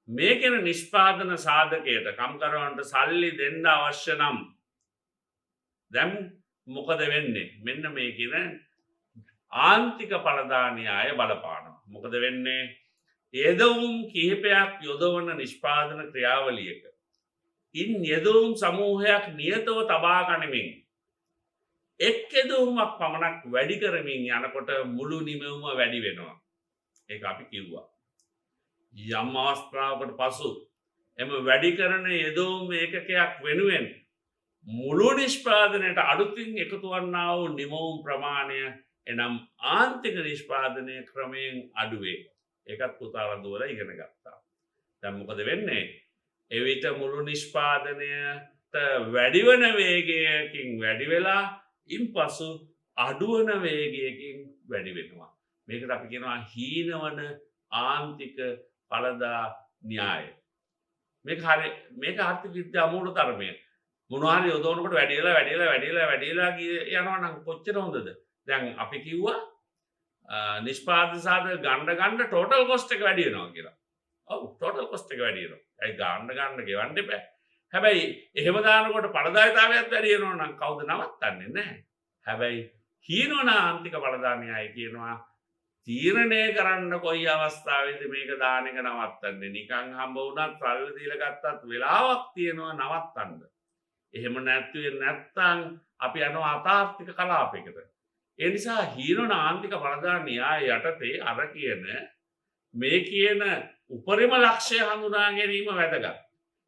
මේකෙන නිෂ්පාදන සාධකයට කම්කරුවන්ට සල්ලි දෙන්න අවශ්‍ය නම් දැන් මොකද වෙන්නේ? මෙන්න මේ කියන ආන්තික පළදානියාය බලපානවා. මොකද වෙන්නේ? යෙදවුම් කිහිපයක් යොදවන නිෂ්පාදන ක්‍රියාවලියක ඉන් යෙදවුම් සමූහයක් නියතව තබා ගනිමින් එක් යෙදවුමක් පමණක් වැඩි කරමින් යනකොට මුළු නිමවුම වැඩි වෙනවා. ඒක අපි කිව්වා. යම් අවස්ථාවකට පසු එම වැඩි කරන යෙදවුම් ඒකකයක් වෙනුවෙන් මුළු නිෂ්පාදනයට අලුතින් එකතු වන්නා වූ නිමවුම් ප්‍රමාණය එනම් ආන්තික නිෂ්පාදනය ක්‍රමයෙන් අඩු වේ. ඒකත් පුතාලා දුවලා ඉගෙන ගත්තා. දැන් මොකද වෙන්නේ? එවිට මුළු නිෂ්පාදනයට වැඩිවන වේගයකින් වැඩි වෙලා ඉන්පසු අඩුවන වේගයකින් වැඩි වෙනවා. මේකට අපි කියනවා හීනවන ආන්තික පළදා න්‍යාය. මේක ආර්ථික විද්‍යා මූල ධර්මය. මොනවා හරි යොදවනකොට වැඩි වෙලා යනවා නම් කොච්චර හොඳද? දැන් අපි කිව්වා නිෂ්පාදන සාධක ගන්න ටෝටල් කොස්ට් එක වැඩි වෙනවා කියලා. ඔව් ටෝටල් කොස්ට් එක වැඩි වෙනවා. ඒ ගන්න ගෙවන්න එපා. හැබැයි එහෙම දානකොට පළදායීතාවයත් වැඩි වෙනවා නම් කවුද නවත්තන්නේ? නැහැ. හැබැයි හීනවන ආන්තික පළදා න්‍යාය කියනවා තීරණය කරන්න කොයි අවස්ථාවේද මේක දාන එක නවත්තන්නේ. නිකන් හම්බ වුණත් සල්ලි දීලා ගත්තත් වෙලාවක් තියෙනවා නවත්තන්න. එහෙම නැත්නම් අපි යනවා අතාර්ථික කලාපයකට. ඒ නිසා හීනවන ආන්තික පළදා න්‍යාය යටතේ අර කියන මේ කියන උපරිම ලක්ෂ්‍ය හඳුනා ගැනීම වැදගත්.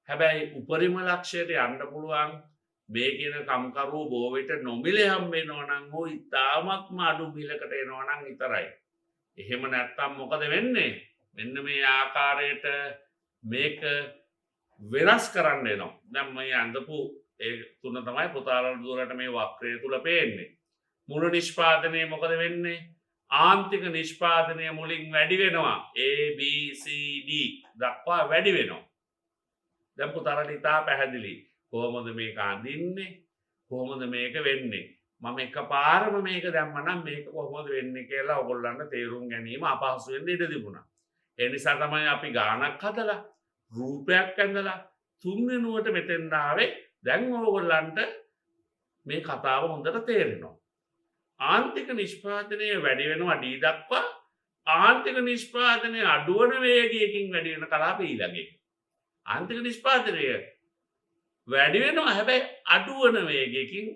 හැබැයි උපරිම ලක්ෂයට යන්න පුළුවන් මේ කියන කම්කරුවෝ බොහෝ විට නොමිලේ හම්බ වෙනවා නම් හෝ ඉතාමත්ම අඩු මිලකට එනවා නම් විතරයි. එහෙම නැත්නම් මොකද වෙන්නේ? මෙන්න මේ ආකාරයට මේක වෙනස් කරන්න එනවා. දැන් මේ අඳපු ඒ තුන තමයි පුතාලට දුරට මේ වක්‍රය තුල පේන්නේ. මුළු නිෂ්පාදනය මොකද වෙන්නේ? ආන්තික නිෂ්පාදනය මුලින් වැඩි වෙනවා. A B C D දක්වා වැඩි වෙනවා. දැන් පුතාලට ඉතා පැහැදිලි. කොහොමද මේක අඳින්නේ? කොහොමද මේක වෙන්නේ? මම එකපාරම මේක දැම්මනම් මේක කොහොමද වෙන්නේ කියලා ඔයගොල්ලන්ට තේරුම් ගැනීම අපහසු වෙන්න ඉඩ තිබුණා. ඒ නිසා තමයි අපි ගානක් හදලා රූපයක් ඇඳලා තුන්වෙනුවට මෙතෙන් ආවේ. දැන් ඕගොල්ලන්ට මේ කතාව හොඳට තේරෙනවා. ආන්තික නිෂ්පාදනය වැඩි වෙනවා D දක්වා. ආන්තික නිෂ්පාදනය අඩුවන වේගයකින් වැඩි වෙන කලාපය ඊළඟ එක. ආන්තික නිෂ්පාදනය වැඩි වෙනවා හැබැයි අඩුවන වේගයකින්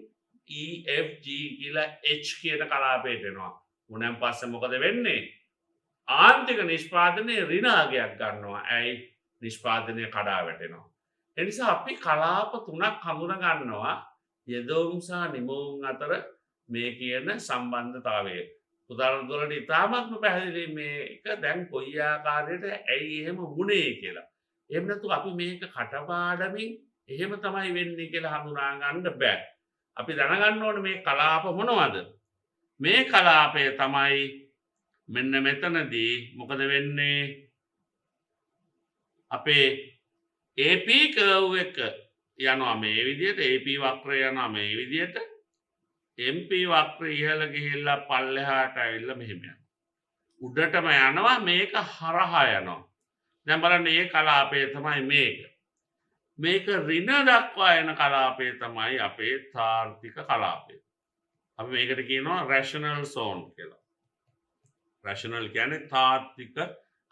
E F G කියලා H කියන කලාපයට එනවා. උනන් පස්සේ මොකද වෙන්නේ? ආන්තික නිෂ්පාදනයේ ඍණාගයක් ගන්නවා. ඇයි? නිෂ්පාදනය කඩා වැටෙනවා. ඒ නිසා අපි කලාප තුනක් හඳුනා ගන්නවා යෙදවුම් සහ නිමවුම් අතර මේ කියන සම්බන්ධතාවය. උදාහරණ දෙකට ඉතාමත්ම පැහැදිලි මේක දැන් කොයි ආකාරයට ඇයි එහෙම වුණේ කියලා. එහෙම නැතු අපි මේක කටපාඩමින් එහෙම තමයි වෙන්නේ කියලා හඳුනා ගන්න බෑ. අපි දැනගන්න ඕනේ මේ කලාප මොනවද? මේ කලාපය තමයි මෙන්න මෙතනදී මොකද වෙන්නේ? අපේ AP curve එක යනවා මේ විදිහට, AP වක්‍රය යනවා මේ විදිහට, MP වක්‍රය ඉහළ ගිහිල්ලා පල්ලෙහාට ඇවිල්ලා මෙහෙම යනවා. උඩටම යනවා මේක හරහා යනවා. දැන් බලන්න මේ කලාපය තමයි මේක. මේක ඍණ දක්වා යන කලාපය තමයි අපේ තාර්කික කලාපය. අපි මේකට කියනවා රැෂනල් සෝන් කියලා. රැෂනල් කියන්නේ තාර්කික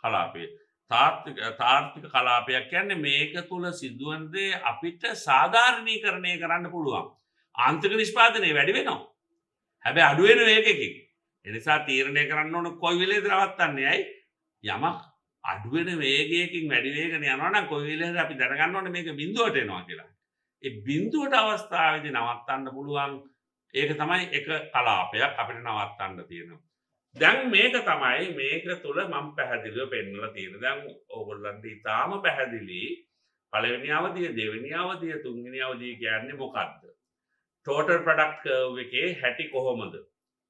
කලාපය. තාර්කික කලාපයක් කියන්නේ මේක තුල සිදුවන දේ අපිට සාධාරණීකරණය කරන්න පුළුවන්. ආන්තරික නිෂ්පාදනය වැඩි වෙනවා. හැබැයි අඩු වෙන වේගයකින්. ඒ නිසා තීරණය කරන්න ඕන කොයි වෙලේද නවත්තන්නේ? ඇයි? යමක් අඩු වෙන වේගයකින් වැඩි වේගන යනවා නම් කොයි වෙලේද අපි දැනගන්න ඕනේ මේක බිඳුවට එනවා කියලා. ඒ බිඳුවට අවස්ථාවේදී නවත්තන්න පුළුවන්. ඒක තමයි එක කලාපයක් අපිට නවත්තන්න තියෙනවා. දැන් මේක තමයි මේක තුල මම පැහැදිලිව පෙන්නලා තියෙනවා. දැන් ඕගොල්ලන්ට ඉතාම පැහැදිලි පළවෙනි අවධිය, දෙවෙනි අවධිය, තුන්වෙනි අවධිය කියන්නේ මොකක්ද? total product curve එකේ හැටි කොහොමද?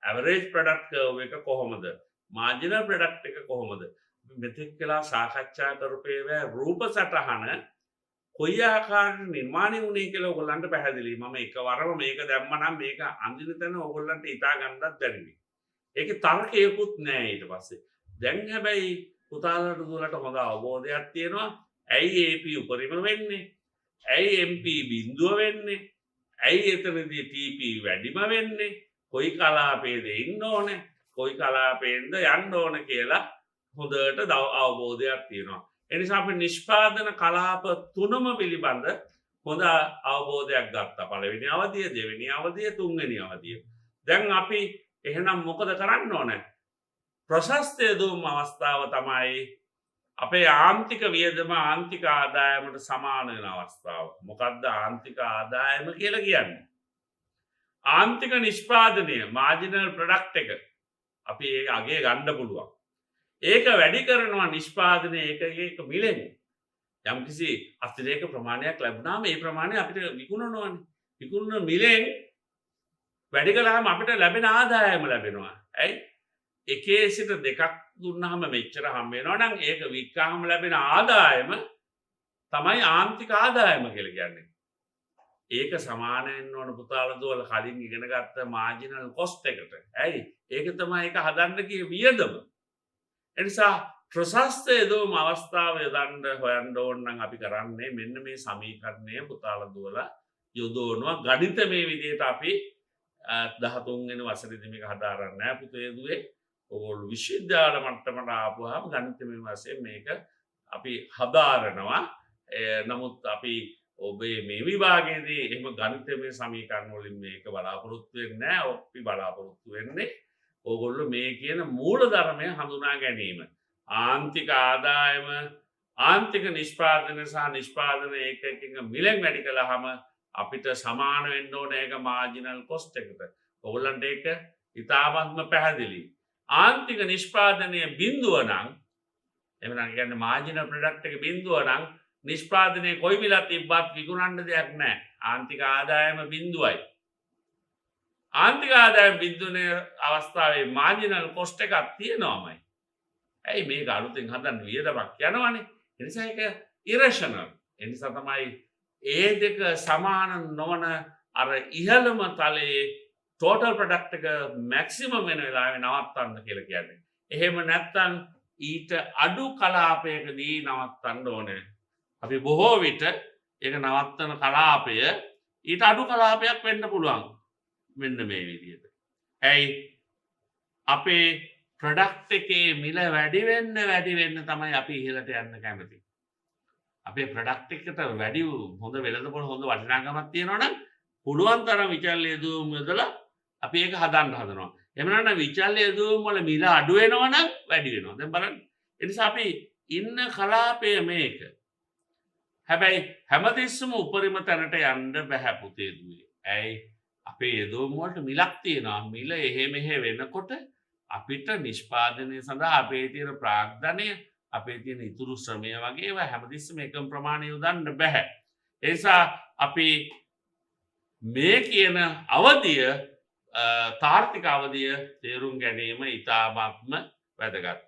average product curve එක කොහොමද? marginal product එක කොහොමද? මෙතෙක් කළා සාකච්ඡා කරපේවා රූප සටහන කොයි ආකාරයෙන් නිර්මාණය වුණේ කියලා ඔයගොල්ලන්ට පැහැදිලි. මම එකවරම මේක දැම්මනම් මේක අඳින තැන ඔයගොල්ලන්ට හිතා ගන්නත් බැරි. ඒකේ තර්කයකුත් නැහැ ඊට පස්සේ. දැන් හැබැයි පුතාලට දුරට හොඳ අවබෝධයක් තියෙනවා. ඇයි AP උපරිම වෙන්නේ? ඇයි MP බිඳුව වෙන්නේ? ඇයි එතනදී TP වැඩිම වෙන්නේ? කොයි කලාපයේද ඉන්න ඕනේ? කොයි කලාපයෙන්ද යන්න ඕනේ කියලා හොඳට අවබෝධයක් තියෙනවා. ඒ නිසා අපි නිෂ්පාදන කලාප තුනම පිළිබඳ හොඳ අවබෝධයක් ගත්තා. පළවෙනි අවධිය, දෙවෙනි අවධිය, තුන්වෙනි අවධිය. දැන් අපි එහෙනම් මොකද කරන්න ඕනේ? ප්‍රශස්ත යෙදවුම් අවස්ථාව තමයි අපේ ආන්තික වියදම ආන්තික ආදායමට සමාන වෙන අවස්ථාව. මොකක්ද ආන්තික ආදායම කියලා කියන්නේ? ආන්තික නිෂ්පාදනය මාර්ජිනල් ප්‍රොඩක්ට් එක අපි ඒක අගේ ගන්න පුළුවන්. ඒක වැඩි කරනවා නිෂ්පාදනය එක මිලෙන්. යම්කිසි අතිරේක ප්‍රමාණයක් ලැබුණාම ඒ ප්‍රමාණය අපිට විකුණන්න ඕනේ. විකුණන මිලෙන් වැඩි කළාම අපිට ලැබෙන ආදායම ලැබෙනවා. ඇයි? එකේ සිට දෙකක් දුන්නාම මෙච්චර හම්බ වෙනවා නම් ඒක වික්කාම ලැබෙන ආදායම තමයි ආන්තික ආදායම කියලා කියන්නේ. ඒක සමාන වෙන්න ඕන පුතාලා දුවලා කලින් ඉගෙන ගත්ත මාර්ජිනල් කොස්ට් එකට. ඇයි? ඒක තමයි ඒක හදන්න කිය වියදම. එනිසා ප්‍රශස්ත යෙදවුම් අවස්ථාව යොදන්න හොයන්න ඕන නම් අපි කරන්නේ මෙන්න මේ සමීකරණය පුතාලා දුවලා යොදවනවා. ගණිතමය විදිහට අපි 13 වෙනි වසරේදී මේක හදාරන්නේ නැහැ පුතේ දුවේ. ඔයගොල්ලෝ විශ්වවිද්‍යාල මට්ටමට ආපුවාම ගණිතමය වශයෙන් මේක අපි හදාරනවා. නමුත් අපි ඔබේ මේ විභාගයේදී එහෙම ගණිතමය සමීකරණ වලින් මේක බලාපොරොත්තු වෙන්නේ නැහැ. අපි බලාපොරොත්තු වෙන්නේ ඕගොල්ලෝ මේ කියන මූල ධර්මය හඳුනා ගැනීම. ආන්තික ආදායම, ආන්තික නිෂ්පාදන සහ නිෂ්පාදන ඒකකින් මිලෙන් වැඩි කළාම අපිට සමාන වෙන්න ඕනේ ඒක මාර්ජිනල් කොස්ට් එකට. ඕගොල්ලන්ට ඒක ඉතාමත්ම පැහැදිලි. ආන්තික නිෂ්පාදනය බිඳුව නම් එහෙම නම් කියන්නේ මාර්ජිනල් ප්‍රොඩක්ට් එක බිඳුව නම් නිෂ්පාදනයේ කොයි මිලක් තිබ්බත් විකුණන්න දෙයක් නැහැ. ආන්තික ආදායම බිඳුවයි. ආන්තික ආදායම බිඳුනේ අවස්ථාවේ මාජිනල් කොස්ට් එකක් තියෙනවමයි. ඇයි මේක අලුතෙන් හදන්න වියදමක් යනවනේ. ඒ නිසා ඒක ඉරෂනල්. ඒ නිසා තමයි ඒ දෙක සමාන නොවන අර ඉහළම තලයේ ටෝටල් ප්‍රොඩක්ට් එක මැක්සිමම් වෙන වෙලාවේ නවත්තන්න කියලා කියන්නේ. එහෙම නැත්නම් ඊට අඩු කලාපයකදී නවත්තන්න ඕනේ. අපි බොහෝ විට ඒක නවත්තන කලාපය ඊට අඩු කලාපයක් වෙන්න පුළුවන්. මෙන්න මේ විදිහට. ඇයි අපේ ප්‍රොඩක්ට් එකේ මිල වැඩි වෙන්න තමයි අපි ඉහළට යන්න කැමති. අපේ ප්‍රොඩක්ට් එකට වැඩි හොඳ වෙළඳපොළ හොඳ වටිනාකමක් තියෙනවා නම් පුළුවන් තරම් විචල්්‍ය යෙදවුම් යොදලා අපි ඒක හදන්න හදනවා. එහෙම නැත්නම් විචල්්‍ය යෙදවුම් වල මිල අඩු වෙනවා නම් වැඩි වෙනවා. දැන් බලන්න. ඒ නිසා අපි ඉන්න කලාපය මේක. හැබැයි හැමතිස්සම උපරිම තැනට යන්න බෑ පුතේ දුවේ. ඇයි අපේ යෙදවුම් වලට මිලක් තියෙනවා. මිල එහෙ මෙහෙ වෙනකොට අපිට නිෂ්පාදනය සඳහා අපේ තියෙන ප්‍රාග්ධනය අපේ තියෙන ඉතුරු ශ්‍රමය වගේ ඒවා හැමතිස්සම එකම ප්‍රමාණය යොදන්න බෑ. ඒ නිසා අපි මේ කියන අවධිය තාර්ථික අවධිය තේරුම් ගැනීම ඉතාමත්ම වැදගත්.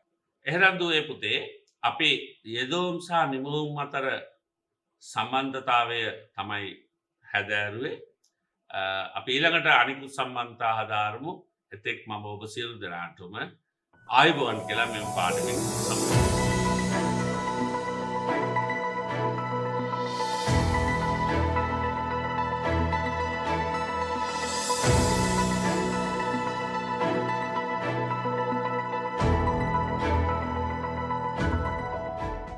එහෙනම් දුවේ පුතේ අපි යෙදවුම් සහ නිමවුම් අතර සම්බන්ධතාවය තමයි හැදෑරුවේ. අපි ඊළඟට අනිකුත් සම්බන්ධතා හදාරමු. එතෙක් මම ඔබ සියලු දෙනාටම ආයුබෝවන් කියලා මෙම පාඩමෙන් සමුගන්නවා.